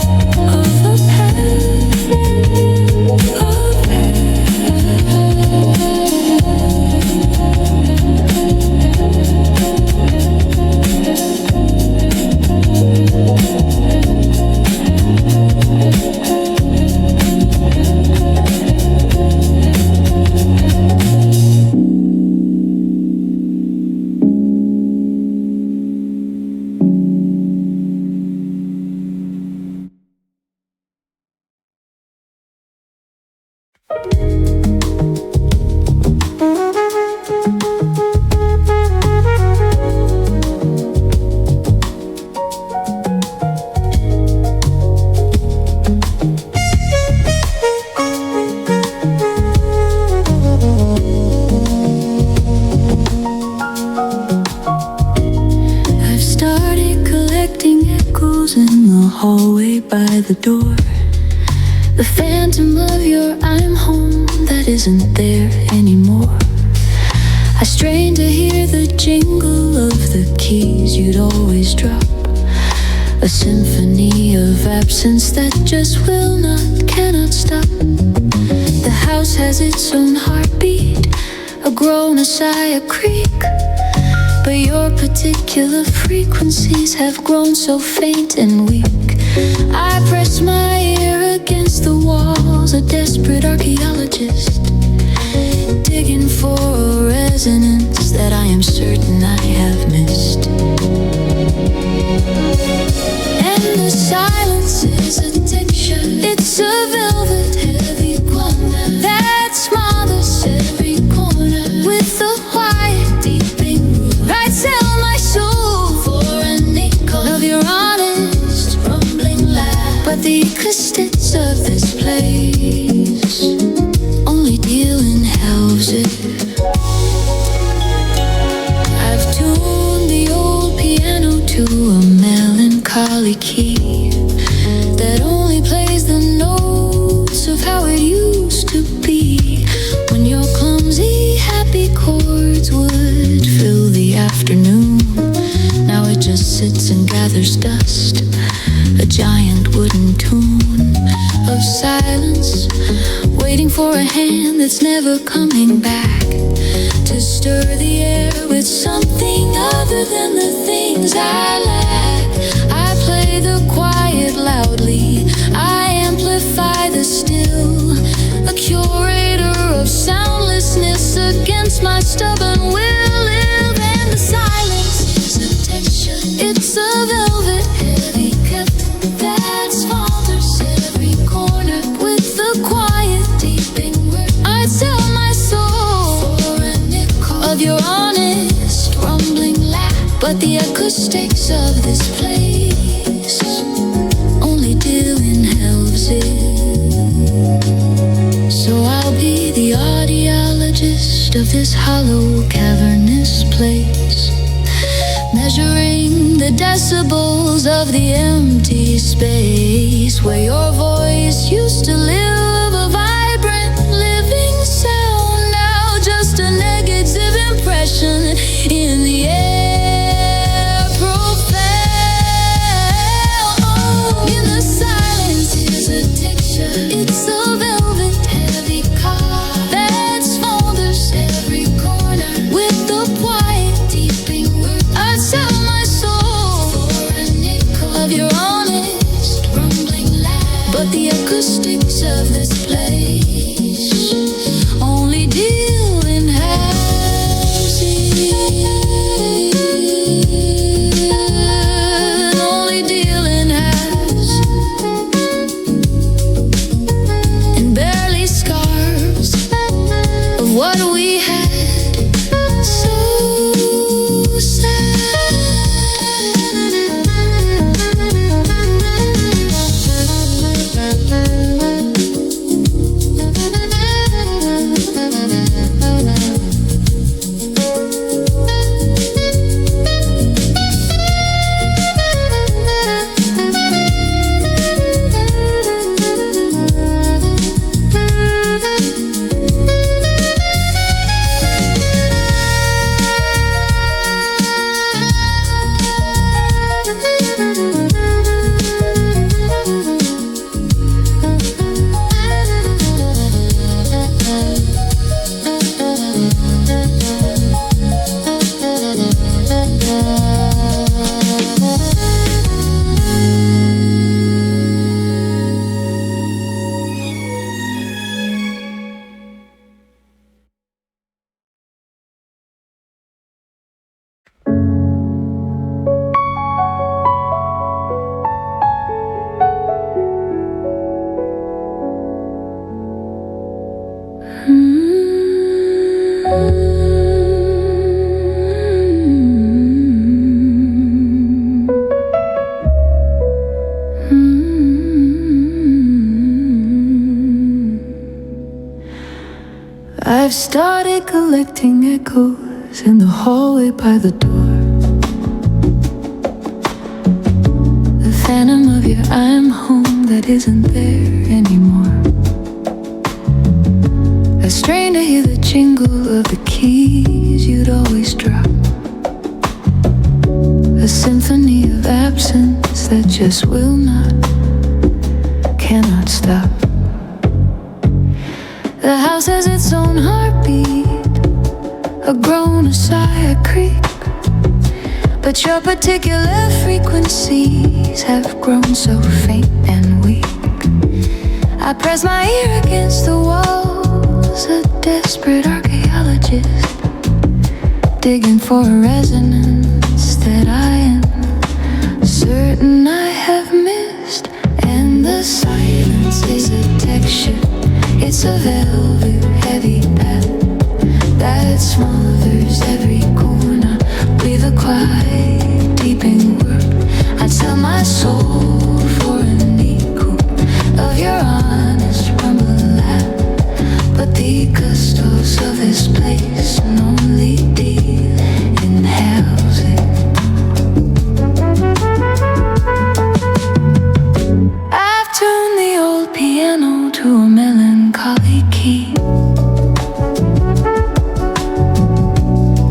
I've started collecting echoes in the hallway by the door. The phantom of your I'm home that isn't there anymore. I strain to hear the jingle of the keys you'd always drop, a symphony of absence that just will not, cannot stop. The house has its own heartbeat, a groan, a sigh, a creak, but your particular frequencies have grown so faint and weak. I press my ear against the walls, a desperate archaeologist, digging for a resonance that I am certain I have missed. And the silence is a texture, it's a velvet heavy corner that smothers every corner with a quiet deeping root. I'd sell my soul for a nickel of your honest rumbling laugh, but the acoustics of this place only deal in houses. I've tuned the old piano to a melancholy key that only plays the notes of how it used to be, when your clumsy happy chords would fill the afternoon. Now it just sits and gathers dust, a giant wooden tune of silence, waiting for a hand that's never coming back to stir the air with something other than the things I lack. I play the quiet loudly, I amplify the still, a curator of soundlessness against my stubborn will live. And the silence is a texture, it's a velvet heavy cup that smothers every corner with the quiet deeping word. I'd sell my soul for a nickel of your honest rumbling laugh, but the acoustics of this place only deal in halveses. So I'll be the audiologist of this hollow cavernous place, measuring the decibels of the empty space where your voice used to live, a vibrant living sound, now just a negative impression in I've started collecting echoes in the hallway by the door. The phantom of your I'm home that isn't there anymore. I strain to hear the jingle of the keys you'd always drop. A symphony of absence that just will not, cannot stop. The house has its own heartbeat, a groan, a sigh, a creak. But your particular frequencies have grown so faint and weak. I press my ear against the walls, a desperate archaeologist, digging for a resonance that I am certain I have missed. And the silence is a texture, it's a velvet heavy path that smothers every corner with a quiet deeping word. I sell my soul for an echo of your honest rumble laugh. But the custos of this place only deal in housing. I've tuned the old piano to a melancholy key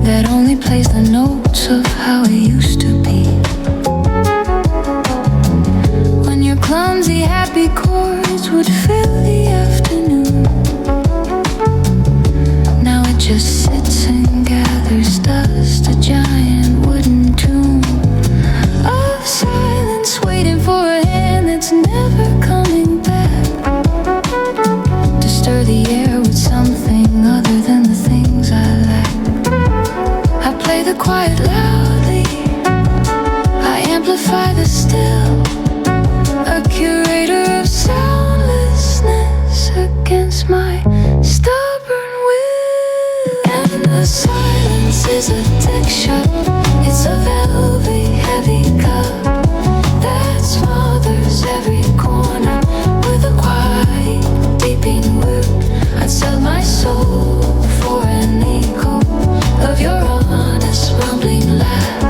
that only plays the notes of how it used to be. When your clumsy happy chords would fill the afternoon, now it just sits and gathers dust, a giant wooden tomb of silence waiting for a hand that's never coming back to stir the air with something other than the things I lack. I play the quiet loudly, I amplify the still, a curator of soundlessness against my stubborn will. And the silence is a texture, it's a velvet heavy cup that smothers every corner with a quiet beeping word. I'd sell my soul for an echo of your honest rumbling laugh.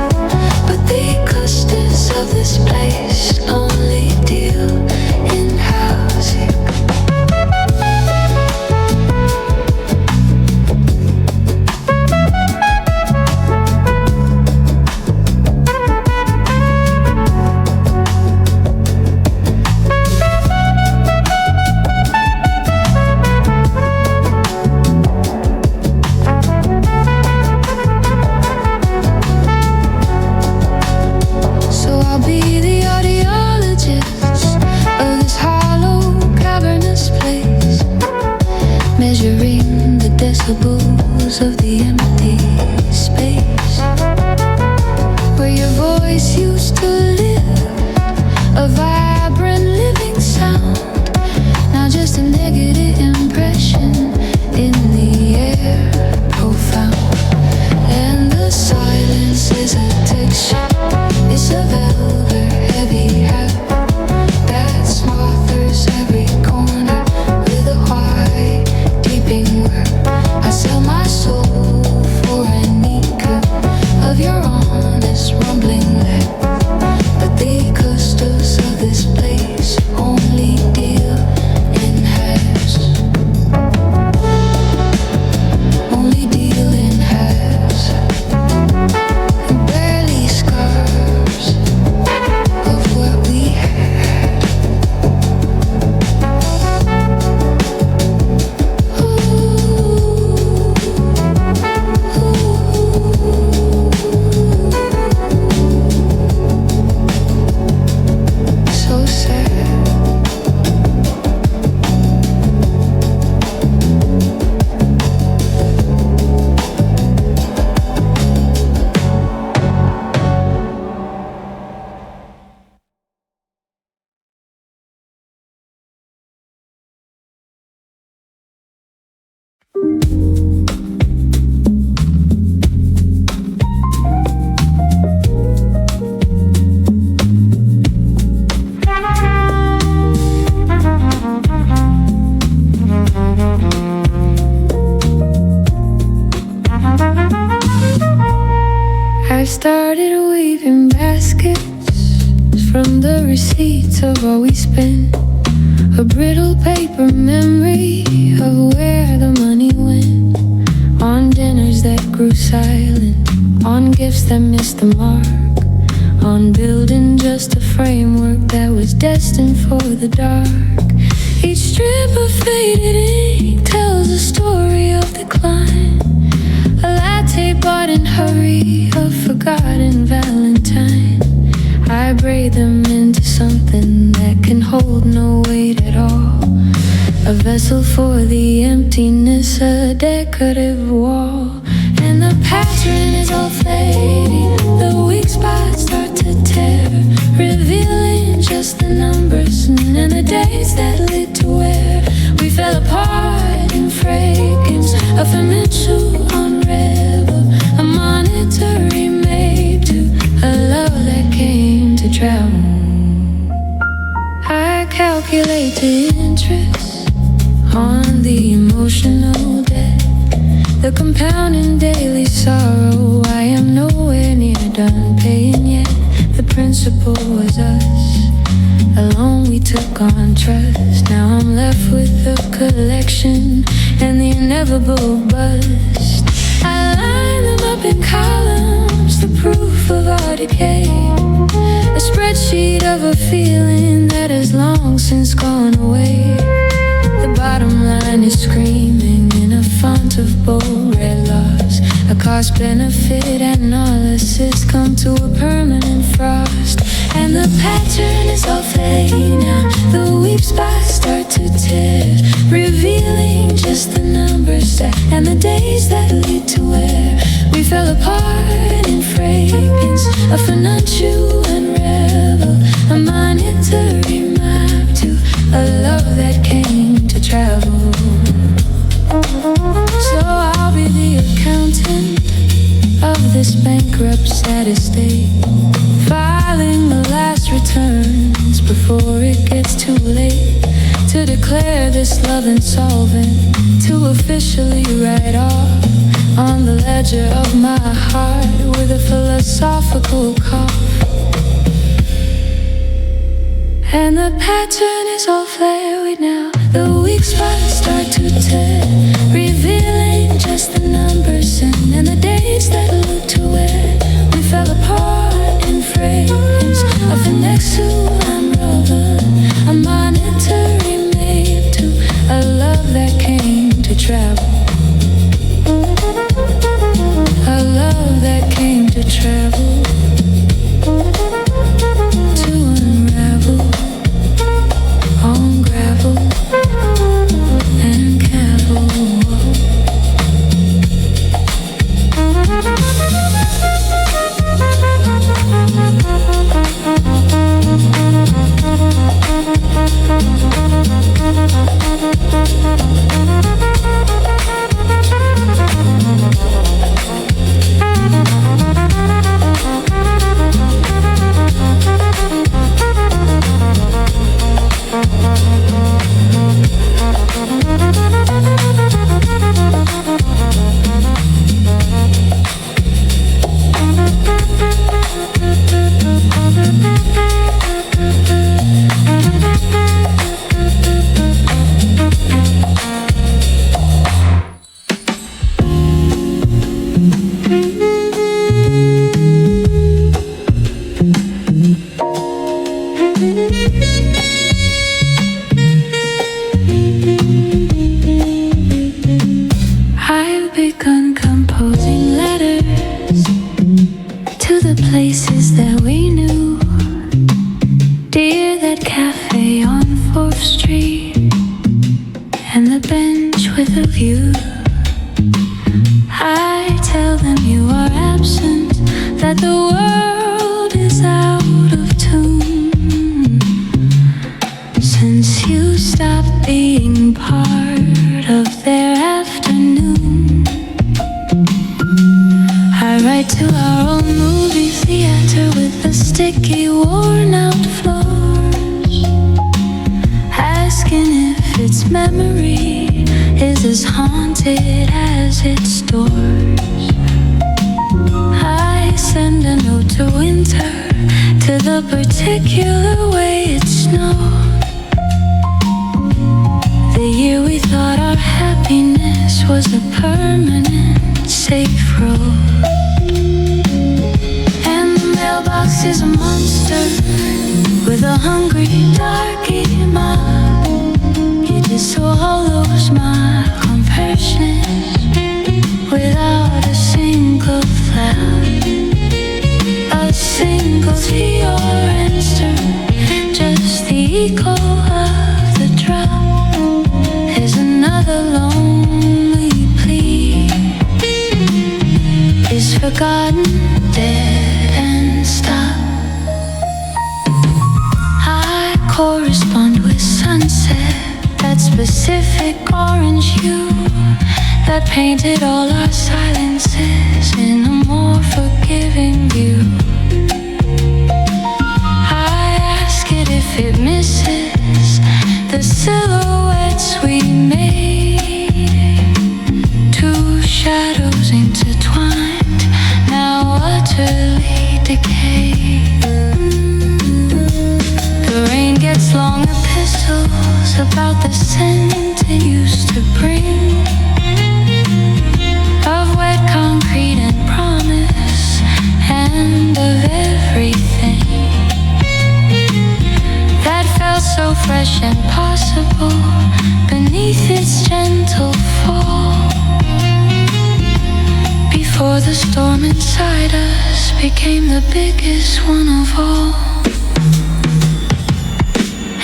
But the custos of this place only deal in housing. I started weaving baskets from the receipts of all we spent. A brittle paper memory of where the money went. On dinners that grew silent, on gifts that missed the mark, on building just a framework that was destined for the dark. Each strip of faded ink tells a story of decline. A latte bought in hurry, a forgotten valentine. I braid them into something that can hold no weight at all. A vessel for the emptiness, a decorative wall. And the pattern is all fading, the weak spots start to tear, revealing just the numbers and the days that lead to where we fell apart in fragrance. A financial unravel, a monetary made to a love that came to travel. I calculate the interest on the emotional debt, the compounding daily sorrow. I am nowhere near done paying yet. The principle was us, alone we took on trust. Now I'm left with the collection and the inevitable bust. I line them up in columns, the proof of our decay. A spreadsheet of a feeling that has long since gone away. The bottom line is screaming in a font of bold red loss. A cost-benefit analysis come to a permanent frost. And the pattern is all fading now, the weak spots start to tear, revealing just the numbers and the days that lead to where we fell apart in fragrance. A financial unravel, a monetary map to a love that came to travel. So I'll be the accountant of this bankrupt sad estate, filing the last returns before it gets too late, to declare this love insolvent, to officially write off on the ledger of my heart with a philosophical cough. And the pattern is all flared now, the weak spots start to tear, revealing just the numbers and the days that lead to where we fell apart in fragrance of the next to unravel, a monetary made to a love that came to travel. A love that came to travel, to unravel on gravel and cavil. I've begun composing letters to the places that we knew. Dear, that cafe on 4th Street and the bench with a view. I tell them you are absent, that the world is out of tune, since you stopped being part of their afternoon. I write to our old movie theater with the sticky worn out floors, asking if its memory is as haunted as its doors. I send winter, to the particular way it snowed. The year we thought our happiness was a permanent safe road. And the mailbox is a monster with a hungry, darky mouth. It swallows my compassion without a single flash, a single to your answer, just the echo of the drop is another lonely plea. Is forgotten, dead and stopped. I correspond with sunset, that specific orange hue that painted all our silences in a more forgiving view. I ask it if it misses the silhouettes we made. Two shadows intertwined, now utterly decayed. The rain gets long epistles about the scent it used to bring, of wet concrete and promise, and of everything that felt so fresh and possible beneath its gentle fall, before the storm inside us became the biggest one of all.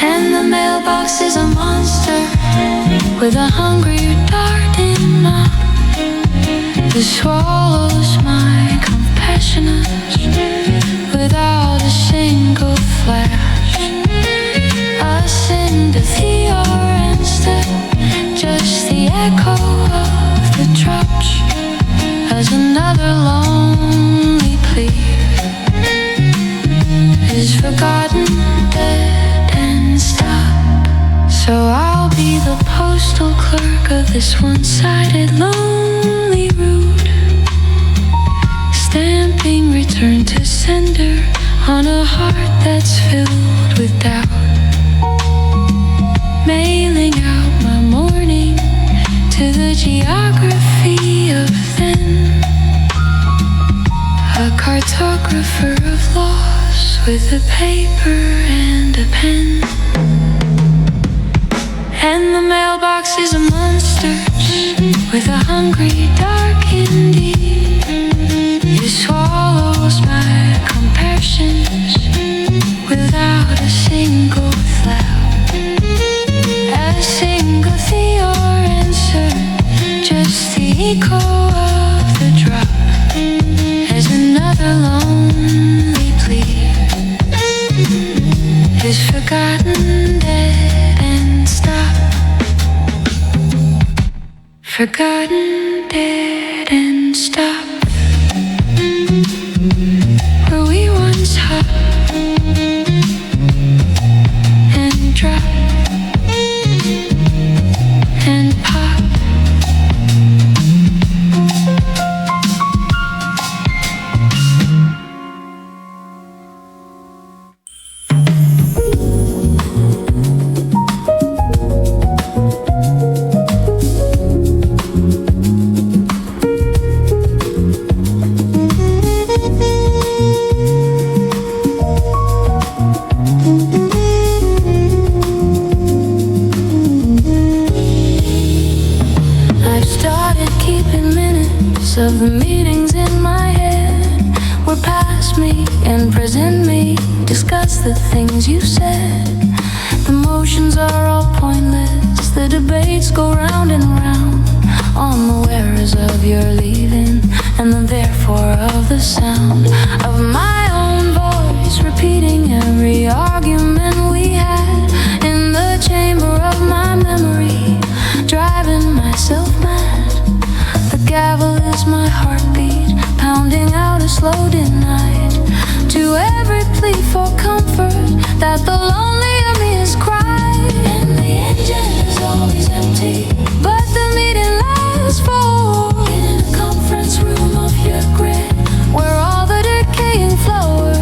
And the mailbox is a monster with a hungry, darting mouth that swallows my compassionate without a single flash, a sympathy or answer, just the echo of the drops as another lonely plea is forgotten, dead and stopped. So I'll be the postal clerk of this one-sided lonely route, stamping return to sender on a heart that's filled with doubt, mailing out my morning to the geography of then, a cartographer of loss with a paper and a pen. And the mailbox is a monster with a hungry, dark indeed. It swallows my compassions without a single flash, a single thing or answer, just the echo of the drop as another lonely plea is forgotten, dead and stopped. Forgotten, dead and stopped. Where we once hopped and dropped and popped. Of the meetings in my head were past me, imprisoned me, discuss the things you said. The motions are all pointless, the debates go round and round on the whereas of your leaving and the therefore of the sound of my own voice repeating every argument we had in the chamber of my memory, driving myself mad. The gavel is my heartbeat, pounding out a slow denied to every plea for comfort that the lonely of me has cried. And the engine is always empty, but the meeting lasts for in a conference room of your grit, where all the decaying flowers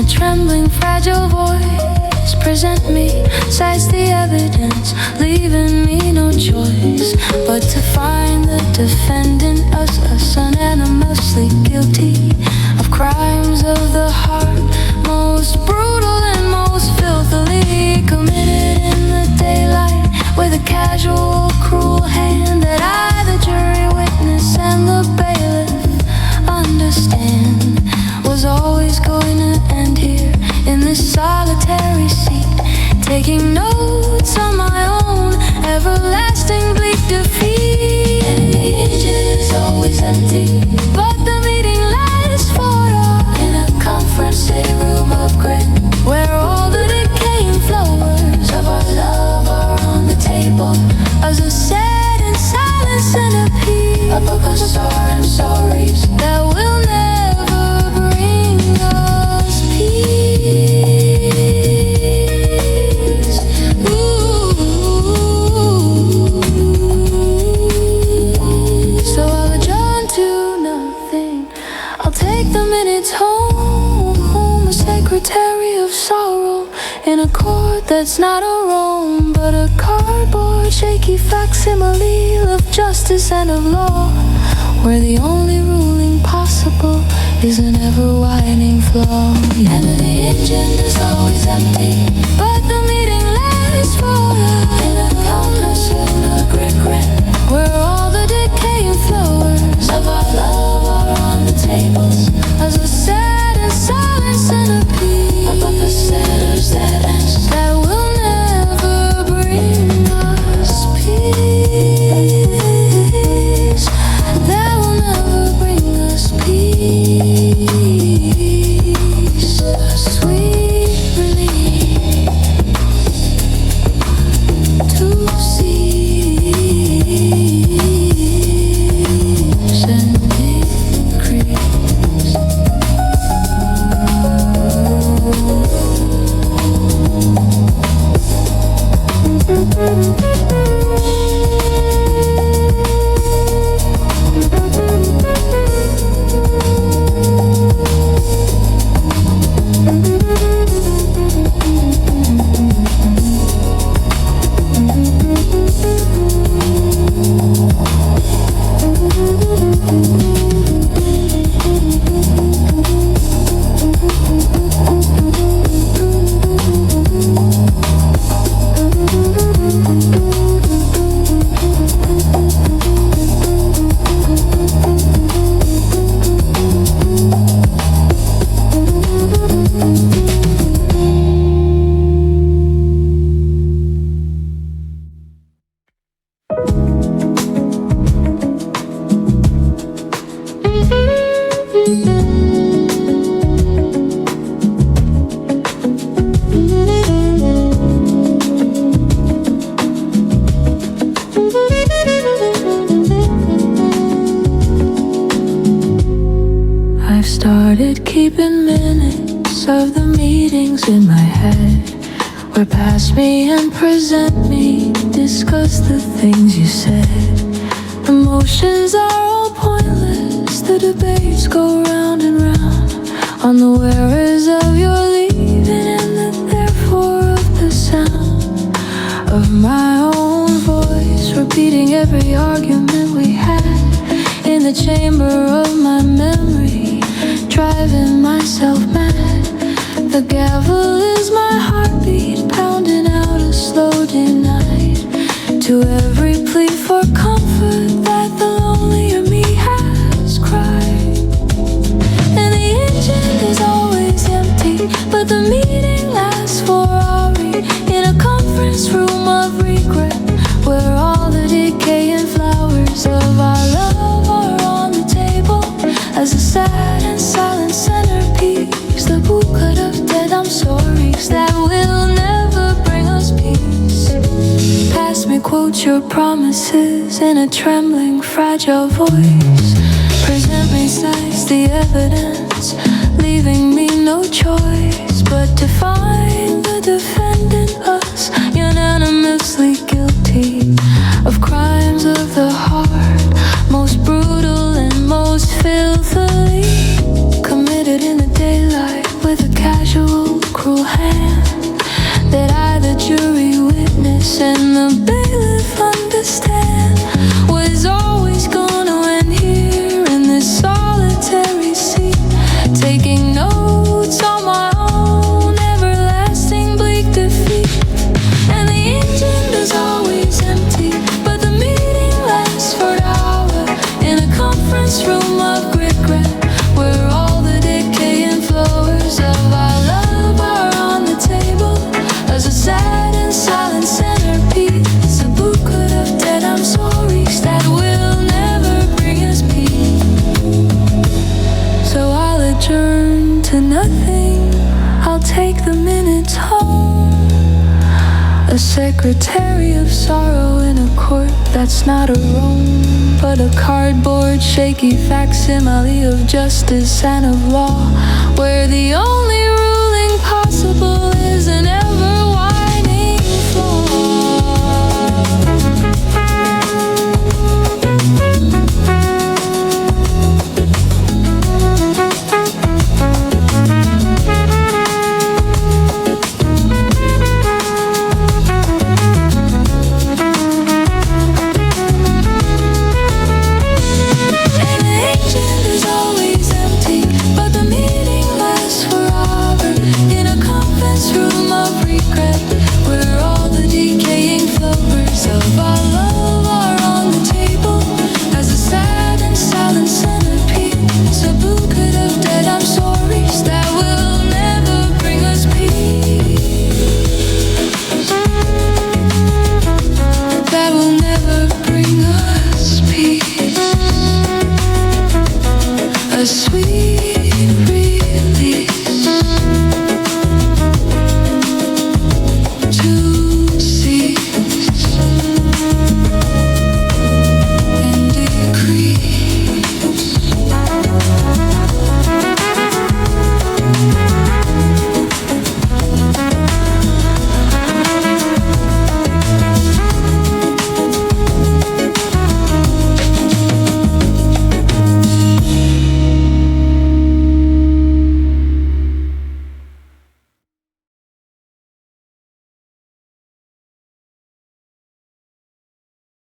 trembling, fragile voice. Present me, cites the evidence, leaving me no choice but to find the defendant, us unanimously guilty of crimes of the heart, most brutal and most filthily committed in the daylight, with a casual, cruel hand that I, the jury witness, and the bailiff understand was always going to end here in this solitary seat, taking notes on my own everlasting bleak defeat. And the engine is always empty, but the meeting lasts for all in a conference room of grit, where all the decaying flowers of our love are on the table as a sad and silent centerpiece, a book of sorrow and sorries that will never bring us peace. Ooh. So I'll adjourn to nothing. I'll take the minutes home, a secretary of sorrow in a chord that's not a Rome, but a cardboard shaky facsimile of justice and of law, where the only ruling possible is an ever-widening flaw. And the engine is always empty, but the meeting lasts for in a countless of regret, where all the decaying flowers of our love are on the tables as a sad and silent centerpiece, above the setters that will never bring us peace, that will never bring us peace, sweet relief to cease and decrease. I've started keeping minutes of the meetings in my head, where past me and present me discuss the things you said. Emotions are all pointless, the debates go round and round on the whereas of your leaving and the therefore of the sound of my own voice, repeating every argument we had in the chamber of my memory, driving myself mad. The gavel is my heartbeat, pounding out a slow denied to every plea for comfort that the lonelier me has cried. And the engine is always empty, but the meeting lasts for hours in a conference room of regret, where all the decaying flowers of our love are on the table as a sad and silent centerpiece, the bouquet of dead I'm sorry's that will never bring us peace. Past me quote your promises in a trembling, fragile voice. Present me cites the evidence, leaving me no choice but to find the defendant, us unanimously guilty of crimes of the heart, most brutal and most filthily committed in the daylight, with a casual judge and the bailiff understand was always gonna end here in this solitary seat, taking notes on my own everlasting bleak defeat. And the engine is always empty, but the meeting lasts for an hour in a conference room of regret, where all the decaying flowers of our love are on the table as a sad and silent centerpiece, a booklet of dead I'm sorry's that will never bring us peace. So I'll adjourn to nothing, I'll take the minutes home, a secretary of sorrow in a court that's not a Rome, but a cardboard shaky facsimile of justice and of law, where the only ruling possible